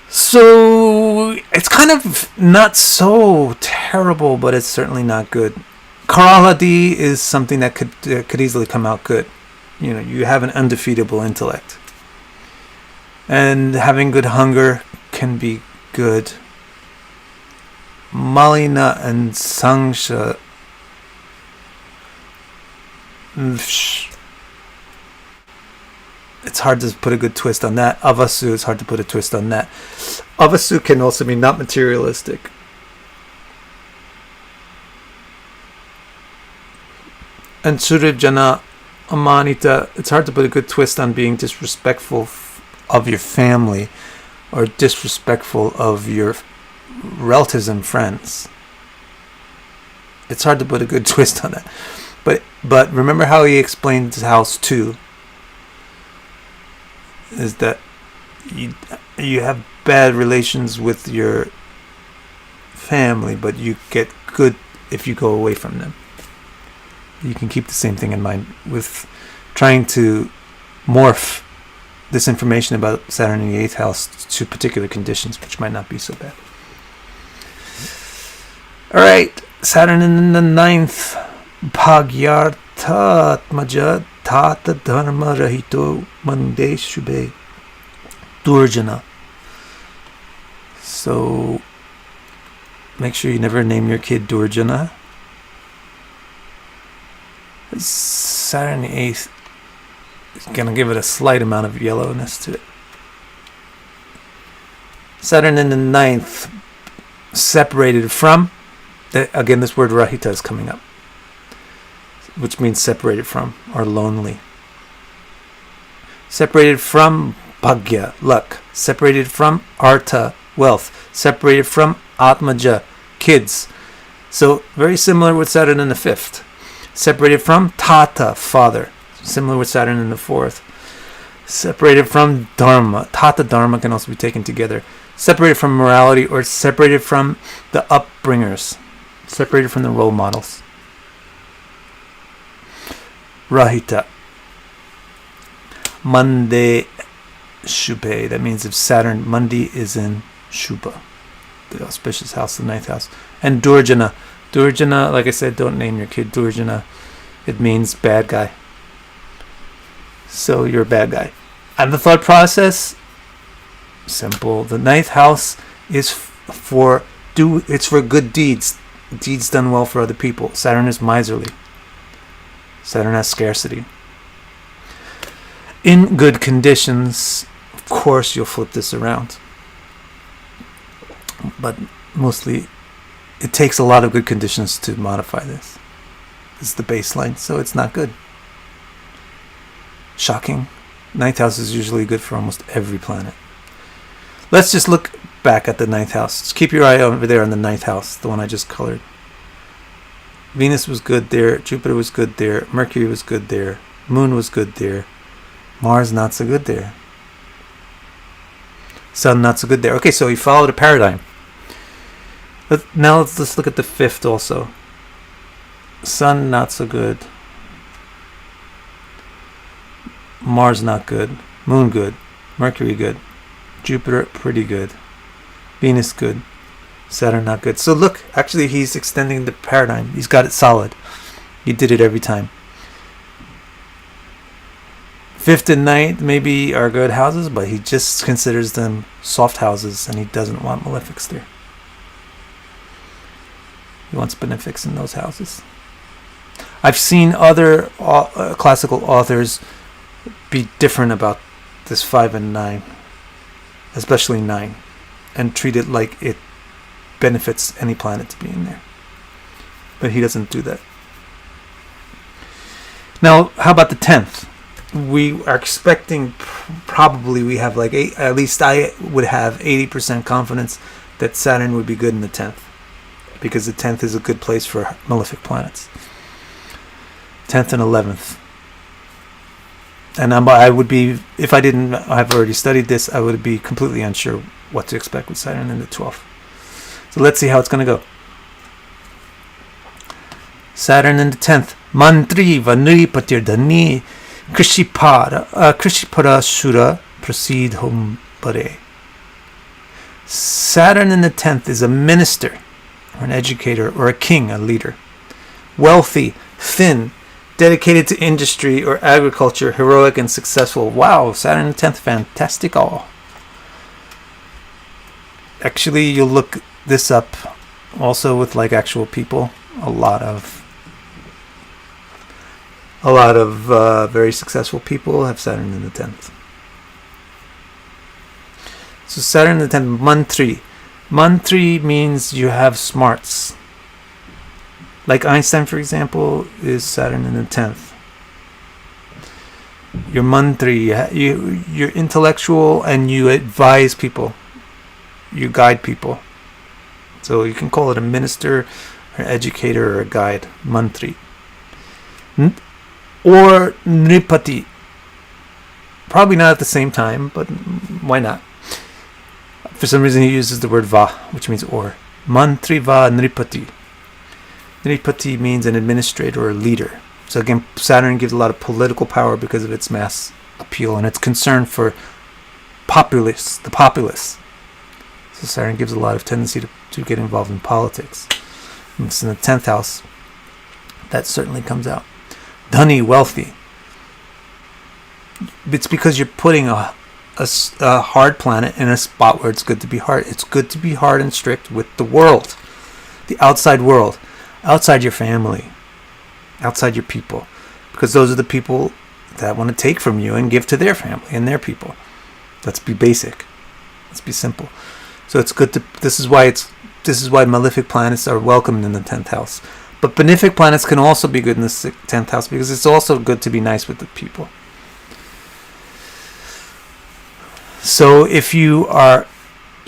So it's kind of not so terrible, but it's certainly not good. Karaladi is something that could easily come out good. You know, you have an undefeatable intellect. And having good hunger can be good. Malina and Sangsha It's hard to put a good twist on that. Avasu, it's hard to put a twist on that. Avasu can also mean not materialistic. And Surajana Amanita, it's hard to put a good twist on being disrespectful of your family or disrespectful of your relatives and friends. It's hard to put a good twist on that. But remember how he explained house 2 is that you have bad relations with your family, but you get good if you go away from them. You can keep the same thing in mind with trying to morph this information about Saturn in the 8th house to particular conditions, which might not be so bad. Alright, Saturn in the 9th. Bhagyartha Atmaja Tata Dharma Rahito Mande Shubhe Durjana. So make sure you never name your kid Durjana. Saturn the 8th is going to give it a slight amount of yellowness to it. Saturn in the 9th, separated from, again this word Rahita is coming up, which means separated from or lonely. Separated from Bhagya, luck. Separated from Artha, wealth. Separated from Atmaja, kids. So very similar with Saturn in the 5th. Separated from Tata, father. Similar with Saturn in the 4th. Separated from Dharma. Tata Dharma can also be taken together. Separated from morality or separated from the upbringers. Separated from the role models. Rahita. Mande Shubhe. That means if Saturn, Mandi is in Shubha, the auspicious house, the 9th house. And Durjana. Durjana, like I said, don't name your kid Durjana. It means bad guy. So you're a bad guy. And the thought process, simple. The 9th house is for good deeds. Deeds done well for other people. Saturn is miserly. Saturn has scarcity. In good conditions, of course you'll flip this around. But mostly it takes a lot of good conditions to modify this. This is the baseline, so it's not good. Shocking. 9th house is usually good for almost every planet. Let's just look back at the 9th house. Just keep your eye over there on the 9th house, the one I just colored. Venus was good there. Jupiter was good there. Mercury was good there. Moon was good there. Mars not so good there. Sun not so good there. Okay, so he followed a paradigm. Now let's look at the 5th also. Sun not so good. Mars not good. Moon good. Mercury good. Jupiter pretty good. Venus good. Saturn not good. So look, actually he's extending the paradigm. He's got it solid. He did it every time. 5th and 9th maybe are good houses, but he just considers them soft houses and he doesn't want malefics there. He wants benefics in those houses. I've seen other classical authors be different about this 5 and 9, especially 9, and treat it like it benefits any planet to be in there. But he doesn't do that. Now, how about the 10th? We are expecting, probably we have like at least I would have 80% confidence that Saturn would be good in the 10th. Because the 10th is a good place for malefic planets. 10th and 11th. And I would be, if I didn't have already studied this, I would be completely unsure what to expect with Saturn in the 12th. So let's see how it's going to go. Saturn in the 10th. Mantri vanri patirdhani krishipara shura proceed hum pare. Saturn in the 10th is a minister, or an educator, or a king, a leader. Wealthy, thin, dedicated to industry or agriculture, heroic and successful. Wow, Saturn in the 10th, fantastical. Actually, you'll look this up also with like actual people. A A lot of very successful people have Saturn in the 10th. So Saturn in the 10th, Mantri. Mantri means you have smarts. Like Einstein, for example, is Saturn in the 10th. You're Mantri. You're intellectual and you advise people. You guide people. So you can call it a minister, or educator, or a guide. Mantri. Or Nripati. Probably not at the same time, but why not? For some reason he uses the word va, which means or. Mantri va Nripati. Nripati means an administrator or a leader. So again, Saturn gives a lot of political power because of its mass appeal and its concern for the populace. So Saturn gives a lot of tendency to get involved in politics. And it's in the 10th house. That certainly comes out. Dhani, wealthy. It's because you're putting a hard planet in a spot where it's good to be hard. It's good to be hard and strict with the world, the outside world, outside your family, outside your people, because those are the people that want to take from you and give to their family and their people. Let's be basic. Let's be simple. So it's good to. This is why malefic planets are welcomed in the 10th house. But benefic planets can also be good in the 10th house because it's also good to be nice with the people. So if you are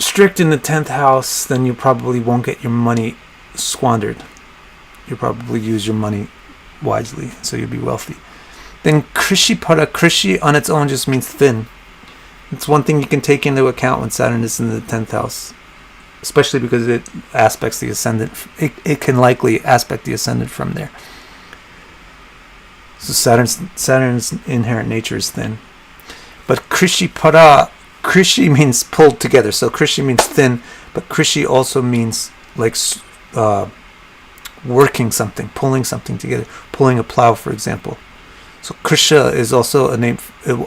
strict in the 10th house, then you probably won't get your money squandered. You'll probably use your money wisely, so you'll be wealthy. Then Krishi Pada, Krishi on its own just means thin. It's one thing you can take into account when Saturn is in the 10th house, especially because it aspects the ascendant. It can likely aspect the ascendant from there. So Saturn's inherent nature is thin. But Krishi Pada, Krishi means pulled together. So Krishi means thin, but Krishi also means like working something, pulling something together, pulling a plow, for example. So Krisha is also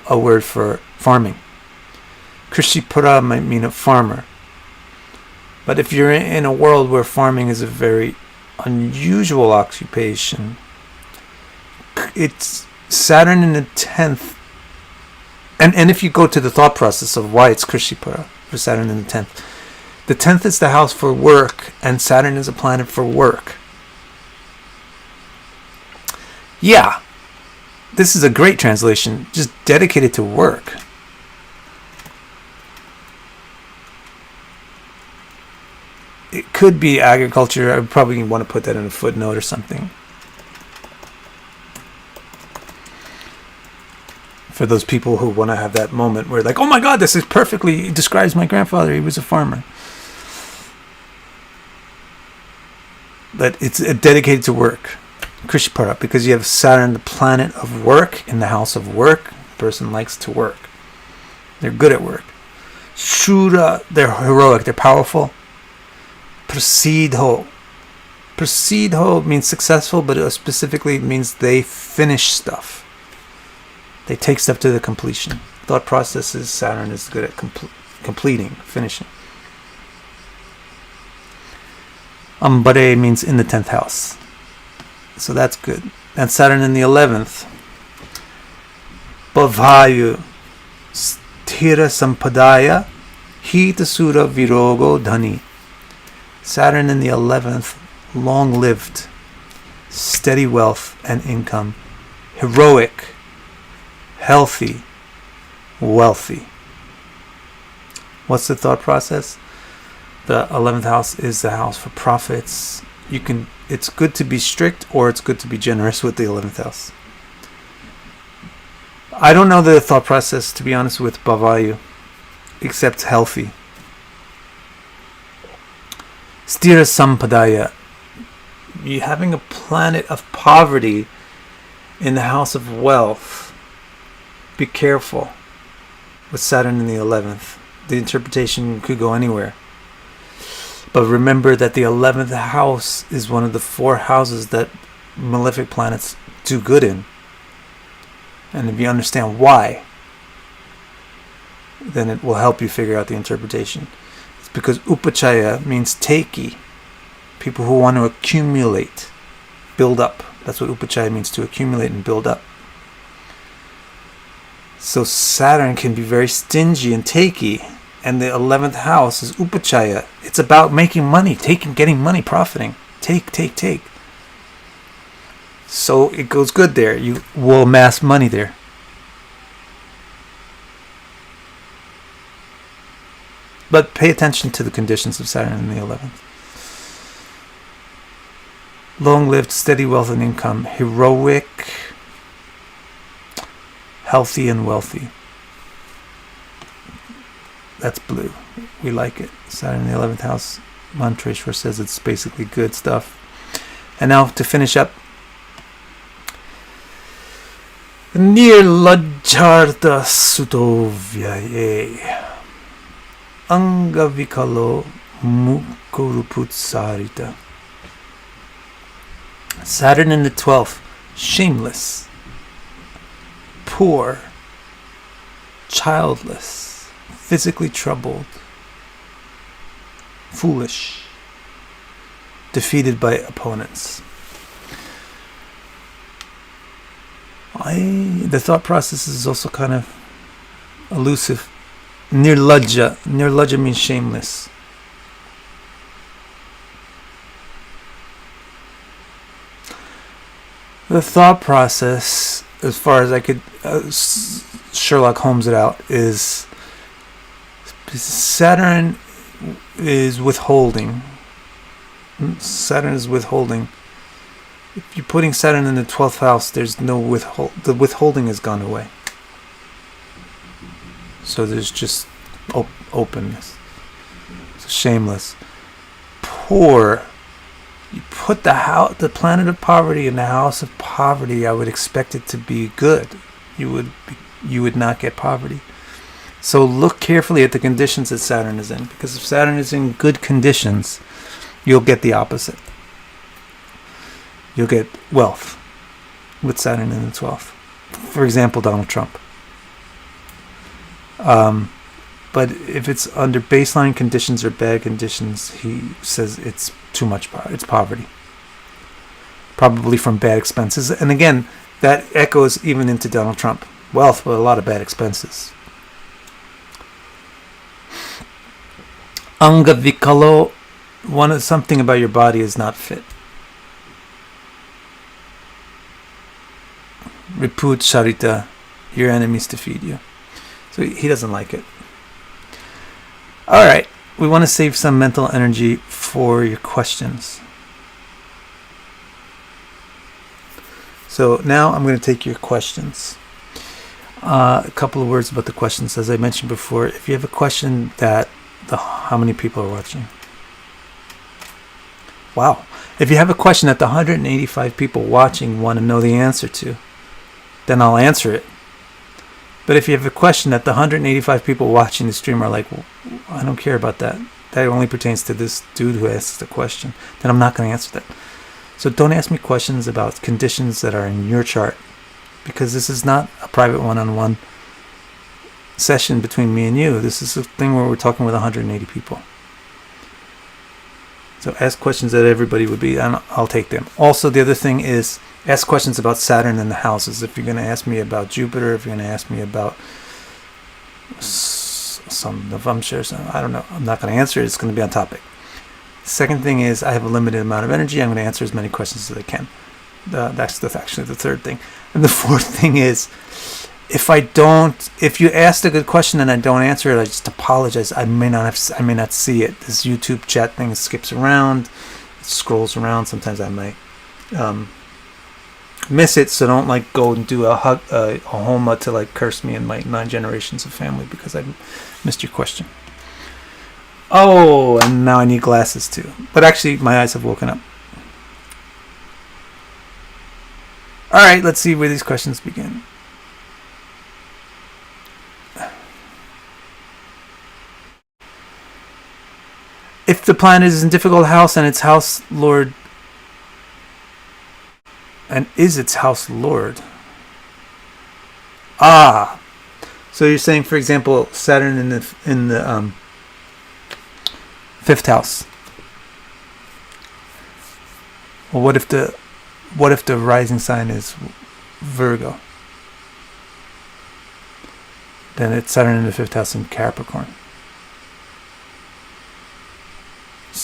a word for farming. Krishi Pada might mean a farmer. But if you're in a world where farming is a very unusual occupation, it's Saturn in the 10th. And if you go to the thought process of why it's Krishi Pada for Saturn in the 10th is the house for work, and Saturn is a planet for work. Yeah, this is a great translation, just dedicated to work. It could be agriculture. I would probably want to put that in a footnote or something. For those people who want to have that moment where like, oh my God, this is perfectly, it describes my grandfather. He was a farmer. But it's dedicated to work. Krishi Pada, because you have Saturn, the planet of work, in the house of work. The person likes to work. They're good at work. Shura, they're heroic, they're powerful. Prasidho. Prasidho means successful, but it specifically means they finish stuff. They take stuff to the completion. Thought processes, Saturn is good at completing, finishing. Ambare means in the 10th house. So that's good. And Saturn in the 11th. Bhavayu Sthira Sampadaya Hitasura Virogo Dhani. Saturn in the 11th, long-lived, steady wealth and income, heroic, healthy, wealthy. What's the thought process? The 11th house is the house for profits. It's good to be strict or it's good to be generous with the 11th house. I don't know the thought process, to be honest, with Bhavayu, except healthy. Sthira Sampadaya. You having a planet of poverty in the house of wealth. Be careful with Saturn in the 11th. The interpretation could go anywhere. But remember that the 11th house is one of the 4 houses that malefic planets do good in. And if you understand why, then it will help you figure out the interpretation. It's because upachaya means takey. People who want to accumulate. build up. That's what upachaya means, to accumulate and build up. So Saturn can be very stingy and takey, and the 11th house is upachaya. It's about making money, getting money, profiting. Take. So it goes good there. You will amass money there. But pay attention to the conditions of Saturn in the 11th. Long-lived, steady wealth and income. Heroic, healthy and wealthy. That's blue. We like it. Saturn in the 11th house. Mantreshwar says it's basically good stuff. And now to finish up. Nirlajjarta sutovyaye. Angavikalo mukuruputsarita. Saturn in the 12th. Shameless. Poor. Childless. Physically troubled. Foolish. Defeated by opponents. The thought process is also kind of elusive. Nirlajja. Nirlajja means shameless. The thought process, as far as I could Sherlock Holmes it out, is Saturn is withholding. Saturn is withholding. If you're putting Saturn in the 12th house, there's no the withholding has gone away. So there's just openness. So shameless. Poor. You put the planet of poverty in the house of poverty, I would expect it to be good. You would not get poverty. So look carefully at the conditions that Saturn is in, because if Saturn is in good conditions, you'll get the opposite. You'll get wealth with Saturn in the 12th. For example, Donald Trump. But if it's under baseline conditions or bad conditions, he says it's too much. It's poverty. Probably from bad expenses. And again, that echoes even into Donald Trump. Wealth, but a lot of bad expenses. Angavikalo, something about your body is not fit. Riput Charita, your enemies to feed you. So he doesn't like it. Alright, we want to save some mental energy for your questions. So now I'm going to take your questions. A couple of words about the questions. As I mentioned before, if you have a question that how many people are watching? Wow. If you have a question that the 185 people watching want to know the answer to, then I'll answer it. But if you have a question that the 185 people watching the stream are like, well, I don't care about that. That only pertains to this dude who asks the question. Then I'm not going to answer that. So don't ask me questions about conditions that are in your chart, because this is not a private one-on-one session between me and you. This is a thing where we're talking with 180 people. So ask questions that everybody would be, and I'll take them. Also, the other thing is ask questions about Saturn and the houses. If you're going to ask me about Jupiter, if you're going to ask me about some Navamshas, I don't know. I'm not going to answer it. It's going to be on topic. Second thing is I have a limited amount of energy. I'm going to answer as many questions as I can. That's actually the third thing. And the fourth thing is, if you asked a good question and I don't answer it, I just apologize. I may not see it. This YouTube chat thing skips around, it scrolls around. Sometimes I might miss it, so don't go and do a homa to curse me and my 9 generations of family because I missed your question. Oh, and now I need glasses too. But actually, my eyes have woken up. All right, let's see where these questions begin. If the planet is in difficult house and its house lord, and is its house lord. So you're saying, for example, Saturn in the 5th house. Well, what if the what if the rising sign is Virgo? Then it's Saturn in the 5th house in Capricorn.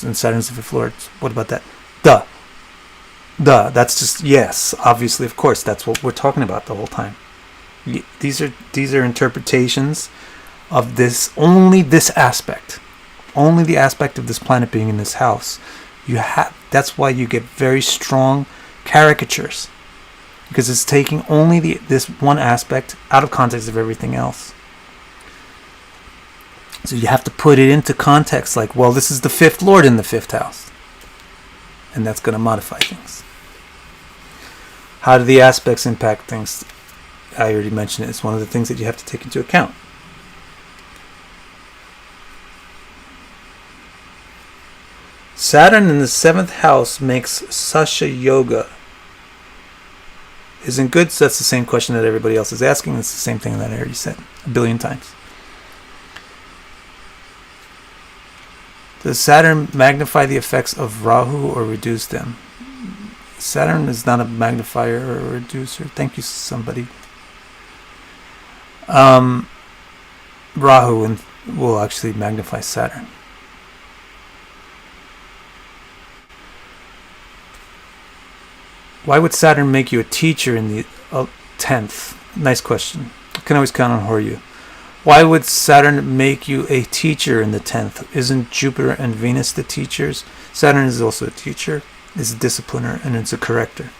And Saturn's the 5th lord. What about that? Duh. That's just, yes, obviously, of course, that's what we're talking about the whole time. These are interpretations of this, only this aspect. Only the aspect of this planet being in this house. That's why you get very strong caricatures. Because it's taking only this one aspect out of context of everything else. So you have to put it into context, like, well, this is the 5th lord in the 5th house. And that's going to modify things. How do the aspects impact things? I already mentioned it. It's one of the things that you have to take into account. Saturn in the 7th house makes Sasha Yoga. Isn't good, so that's the same question that everybody else is asking. It's the same thing that I already said a billion times. Does Saturn magnify the effects of Rahu or reduce them? Saturn is not a magnifier or a reducer. Thank you, somebody. Rahu will actually magnify Saturn. Why would Saturn make you a teacher in the 10th? Nice question. I can always count on Horyu. Why would Saturn make you a teacher in the 10th? Isn't Jupiter and Venus the teachers? Saturn is also a teacher, is a discipliner, and it's a corrector.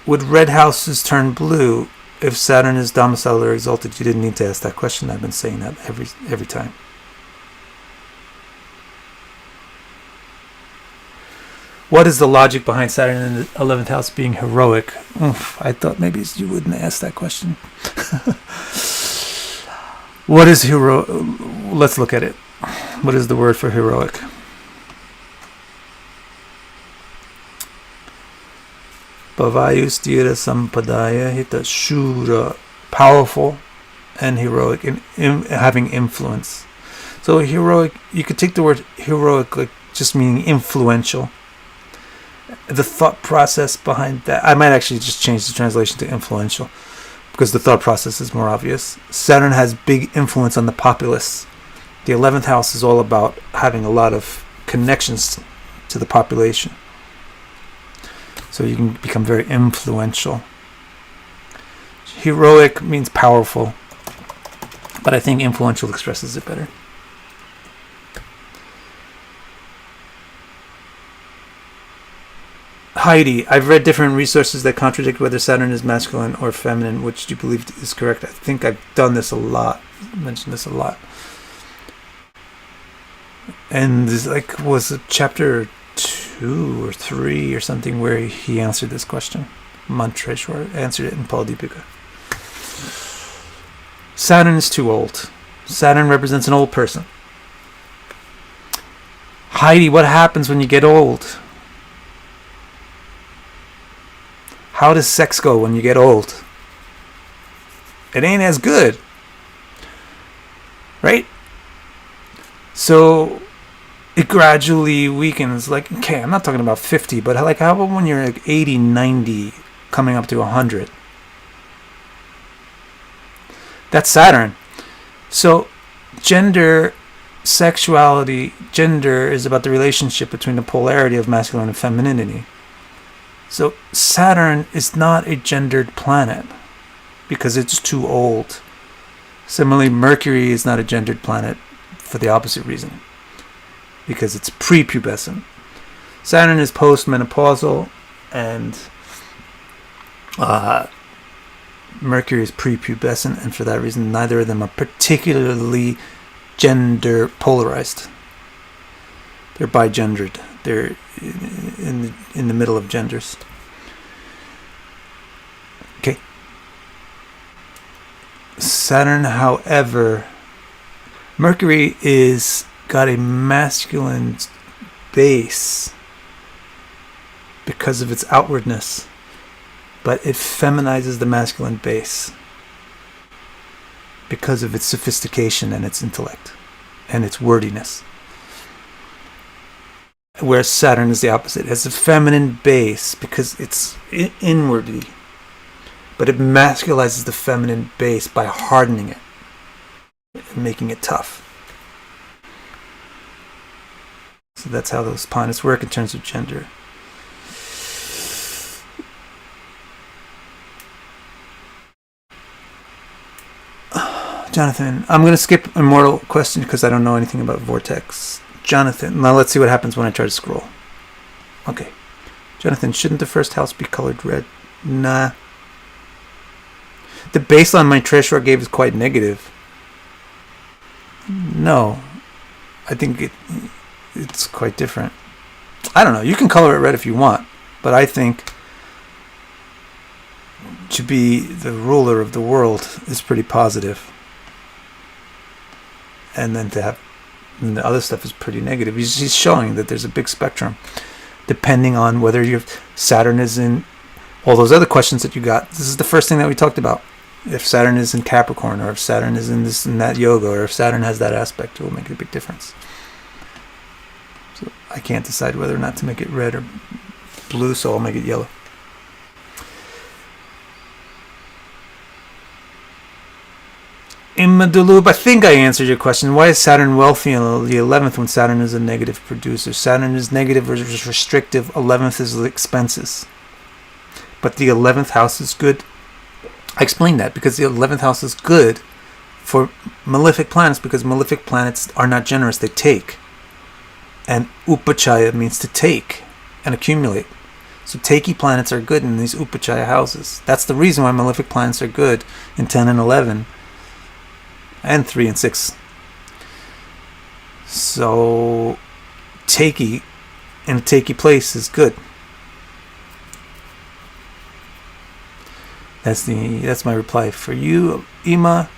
Would red houses turn blue if Saturn is domiciled or exalted? You didn't need to ask that question. I've been saying that every time. What is the logic behind Saturn in the 11th house being heroic? I thought maybe you wouldn't ask that question. What is hero? Let's look at it. What is the word for heroic? Bhavayus Dira Sampadaya Hita Shura. Powerful and heroic, and having influence. So heroic, you could take the word heroic like just meaning influential. The thought process behind that, I might actually just change the translation to influential because the thought process is more obvious. Saturn has big influence on the populace. The 11th house is all about having a lot of connections to the population. So you can become very influential. Heroic means powerful, but I think influential expresses it better. Heidi, I've read different resources that contradict whether Saturn is masculine or feminine. Which do you believe is correct? I think I've done this a lot. Mentioned this a lot. And this was a chapter 2 or 3 or something where he answered this question. Mantreshwar answered it in Phaladipika. Saturn is too old. Saturn represents an old person. Heidi, what happens when you get old? How does sex go when you get old? It ain't as good. Right? So it gradually weakens. Like, okay, I'm not talking about 50, but how about when you're 80, 90, coming up to 100? That's Saturn. So gender, sexuality, gender is about the relationship between the polarity of masculine and femininity. So Saturn is not a gendered planet because it's too old. Similarly, Mercury is not a gendered planet for the opposite reason, because it's prepubescent. Saturn is postmenopausal, and Mercury is prepubescent, and for that reason, neither of them are particularly gender polarized. They're bigendered. They're in the middle of genders. Okay. Saturn, however, Mercury is got a masculine base because of its outwardness, but it feminizes the masculine base because of its sophistication and its intellect. and its wordiness. Whereas Saturn is the opposite. It has a feminine base because it's inwardly. But it masculizes the feminine base by hardening it and making it tough. So that's how those planets work in terms of gender. Jonathan, I'm going to skip immortal question because I don't know anything about vortex. Jonathan, now let's see what happens when I try to scroll. Okay. Jonathan, shouldn't the first house be colored red? Nah. The baseline my Treshwar gave is quite negative. No. I think it's quite different. I don't know. You can color it red if you want. But I think to be the ruler of the world is pretty positive. And then to have and the other stuff is pretty negative. He's showing that there's a big spectrum depending on whether your Saturn is in all those other questions that you got. This is the first thing that we talked about. If Saturn is in Capricorn, or if Saturn is in this and that yoga, or if Saturn has that aspect, it will make a big difference. So I can't decide whether or not to make it red or blue, so I'll make it yellow. Immadulub, I think I answered your question. Why is Saturn wealthy in the 11th when Saturn is a negative producer? Saturn is negative or is restrictive. 11th is the expenses. But the 11th house is good. I explained that because the 11th house is good for malefic planets because malefic planets are not generous. They take. And upachaya means to take and accumulate. So takey planets are good in these upachaya houses. That's the reason why malefic planets are good in 10 and 11. And 3 and 6. So takey in a takey place is good. That's my reply for you, Ima.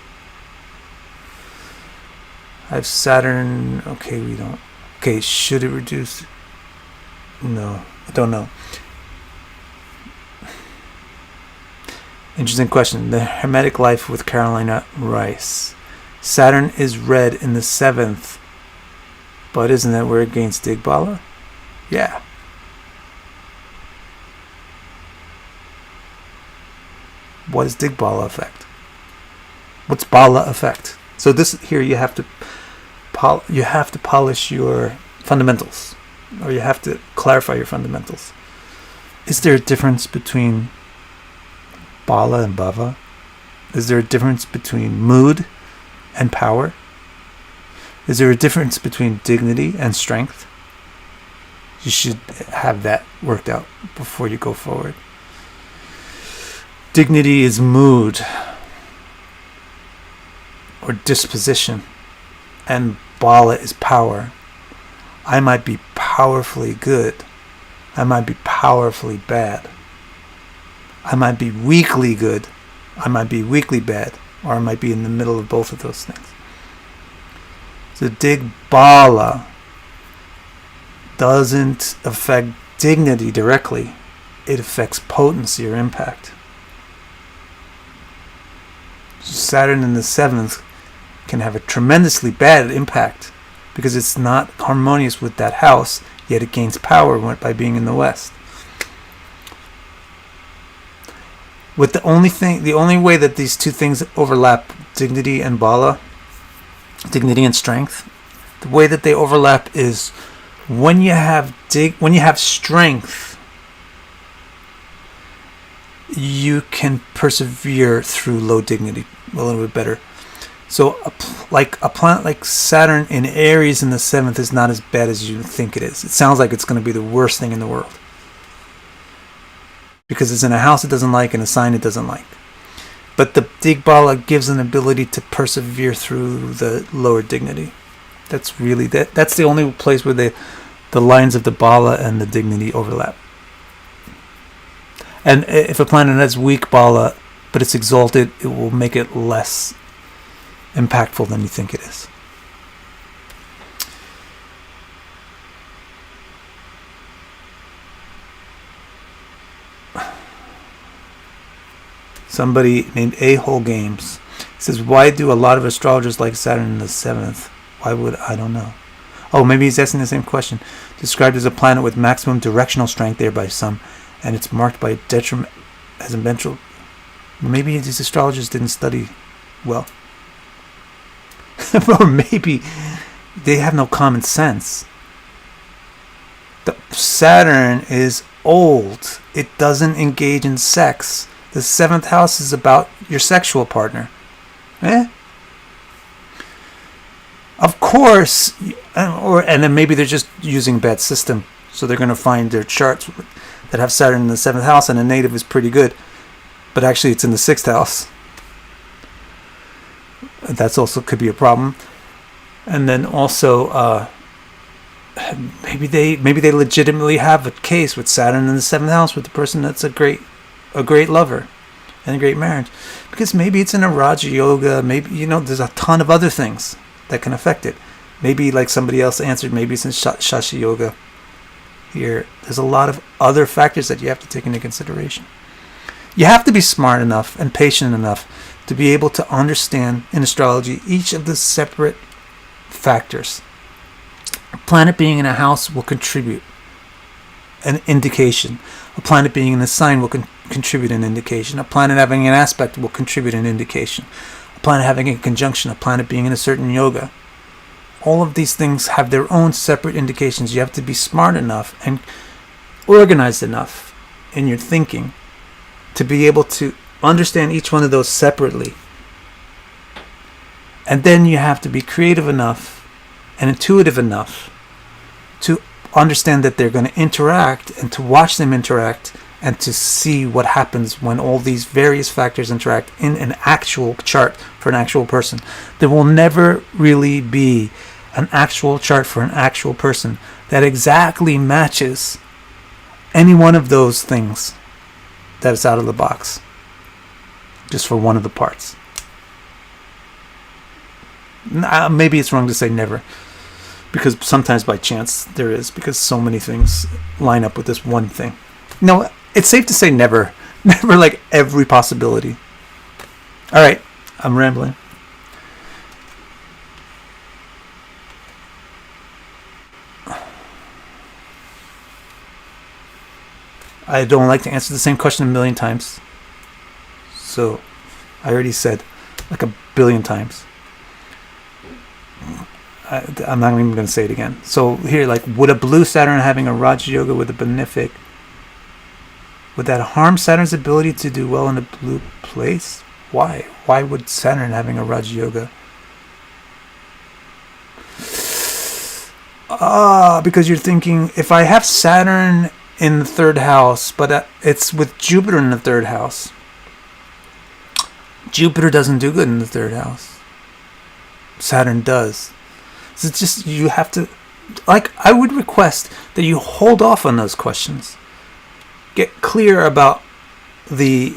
I have Saturn. Okay, we don't. Okay, should it reduce? No, I don't know. Interesting question. The Hermetic Life with Carolina Rice. Saturn is red in the 7th, but isn't that where it gains Digbala? Yeah. What is Digbala effect? What's Bala effect? So this here you have to polish your fundamentals, or you have to clarify your fundamentals. Is there a difference between Bala and Bhava? Is there a difference between mood and power? Is there a difference between dignity and strength? You should have that worked out before you go forward. Dignity is mood or disposition, and Bala is power. I might be powerfully good. I might be powerfully bad. I might be weakly good. I might be weakly bad. Or I might be in the middle of both of those things. So Digbala doesn't affect dignity directly. It affects potency or impact. So Saturn in the 7th can have a tremendously bad impact because it's not harmonious with that house, yet it gains power by being in the West. With the only way that these two things overlap, dignity and Bala, dignity and strength, the way that they overlap is when you have strength, you can persevere through low dignity a little bit better. So a planet like Saturn in Aries in the 7th is not as bad as you think it is. It sounds like it's going to be the worst thing in the world. Because it's in a house it doesn't like and a sign it doesn't like. But the Digbala gives an ability to persevere through the lower dignity. That's really that's the only place where the lines of the Bala and the dignity overlap. And if a planet has weak Bala but it's exalted, it will make it less impactful than you think it is. Somebody named A-Hole Games says, why do a lot of astrologers like Saturn in the 7th? Why would I don't know. Oh, maybe he's asking the same question. Described as a planet with maximum directional strength there by some, and it's marked by detriment as a mental. Maybe these astrologers didn't study well. Or maybe they have no common sense. The Saturn is old. It doesn't engage in sex. The 7th house is about your sexual partner. Of course, and then maybe they're just using a bad system, so they're going to find their charts that have Saturn in the 7th house, and a native is pretty good, but actually it's in the 6th house. That's also could be a problem. And then also, maybe they legitimately have a case with Saturn in the 7th house with the person that's a great lover and a great marriage, because maybe it's in a Raja Yoga. Maybe there's a ton of other things that can affect it. Maybe like somebody else answered, maybe it's in Shashi Yoga. Here, there's a lot of other factors that you have to take into consideration. You have to be smart enough and patient enough to be able to understand in astrology each of the separate factors. A planet being in a house will contribute an indication. A planet being in a sign will contribute an indication. A planet having an aspect will contribute an indication. A planet having a conjunction, a planet being in a certain yoga. All of these things have their own separate indications. You have to be smart enough and organized enough in your thinking to be able to understand each one of those separately. And then you have to be creative enough and intuitive enough to understand that they're going to interact, and to watch them interact, and to see what happens when all these various factors interact in an actual chart for an actual person. There will never really be an actual chart for an actual person that exactly matches any one of those things that is out of the box, just for one of the parts. Maybe it's wrong to say never, because sometimes by chance there is, because so many things line up with this one thing. No, it's safe to say never. Never, like every possibility. All right, I'm rambling. I don't like to answer the same question a million times. So I already said like a billion times. I'm not even going to say it again. So here, like, would a blue Saturn having a Raja Yoga with a benefic, would that harm Saturn's ability to do well in a blue place? Why? Why would Saturn having a Raja Yoga? Because you're thinking, if I have Saturn in the 3rd house, but it's with Jupiter in the 3rd house. Jupiter doesn't do good in the 3rd house. Saturn does. So it's just, you have to, like, I would request that you hold off on those questions. Get clear about the,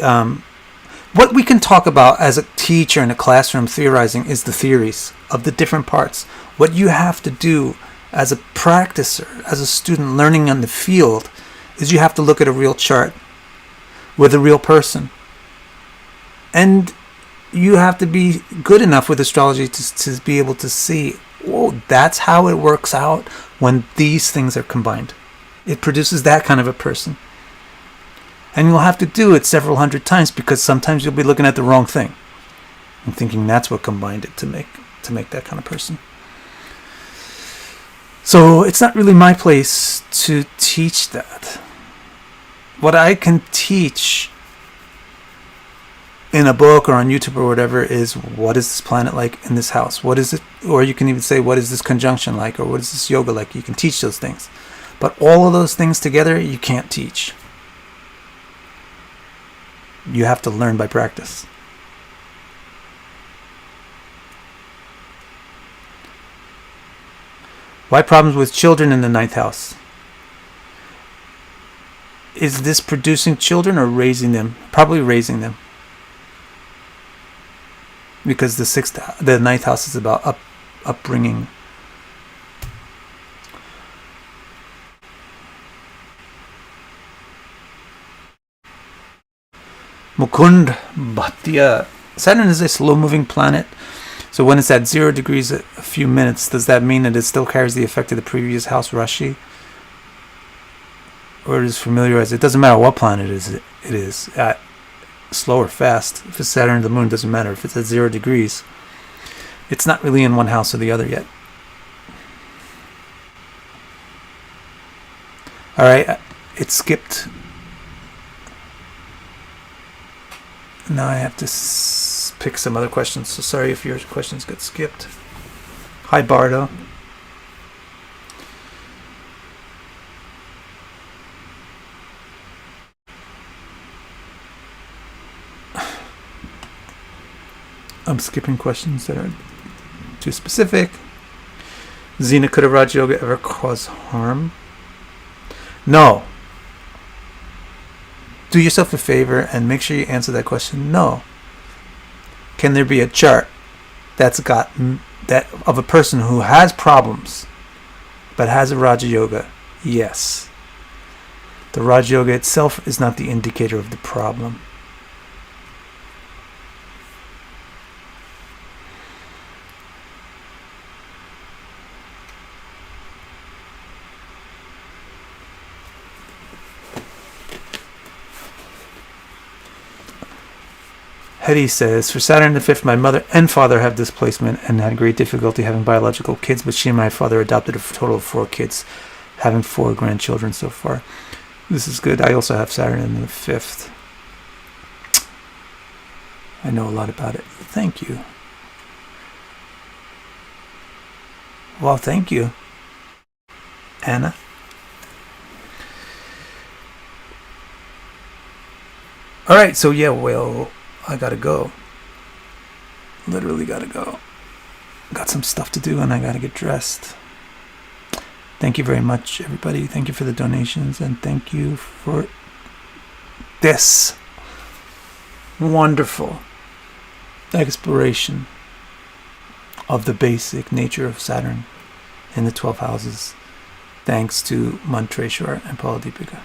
what we can talk about as a teacher in a classroom theorizing is the theories of the different parts. What you have to do as a practicer, as a student learning on the field, is you have to look at a real chart with a real person. And you have to be good enough with astrology to be able to see, oh, that's how it works out when these things are combined. It produces that kind of a person. And you'll have to do it several hundred times, because sometimes you'll be looking at the wrong thing and thinking that's what combined it to make that kind of person. So it's not really my place to teach that. What I can teach in a book or on YouTube or whatever is, what is this planet like in this house? What is it? Or you can even say, what is this conjunction like? Or what is this yoga like? You can teach those things. But all of those things together, you can't teach. You have to learn by practice. Why problems with children in the 9th house? Is this producing children or raising them? Probably raising them. Because the 9th house is about upbringing. Mukund Bhatia. Saturn is a slow-moving planet, So when it's at 0 degrees a few minutes, does that mean that it still carries the effect of the previous house Rashi? Or it is familiarized? It doesn't matter what planet it is at, slow or fast. If it's Saturn or the moon, it doesn't matter. If it's at 0 degrees, it's not really in one house or the other yet. Alright, it skipped. Now I have to pick some other questions, so sorry if your questions get skipped. Hi Bardo. I'm skipping questions that are too specific. Zena, could a Raja Yoga ever cause harm? No. Do yourself a favor and make sure you answer that question. No. Can there be a chart that's got that of a person who has problems but has a Raja Yoga? Yes. The Raja Yoga itself is not the indicator of the problem. Hetty says, for Saturn the 5th, my mother and father have displacement and had great difficulty having biological kids, but she and my father adopted a total of 4 kids, having 4 grandchildren so far. This is good. I also have Saturn in the 5th. I know a lot about it. Thank you. Well, thank you, Anna. Alright, so yeah, well, I gotta go. Literally gotta go. Got some stuff to do and I gotta get dressed. Thank you very much, everybody. Thank you for the donations and thank you for this wonderful exploration of the basic nature of Saturn in the 12 houses. Thanks to Mantreshwar and Phaladipika.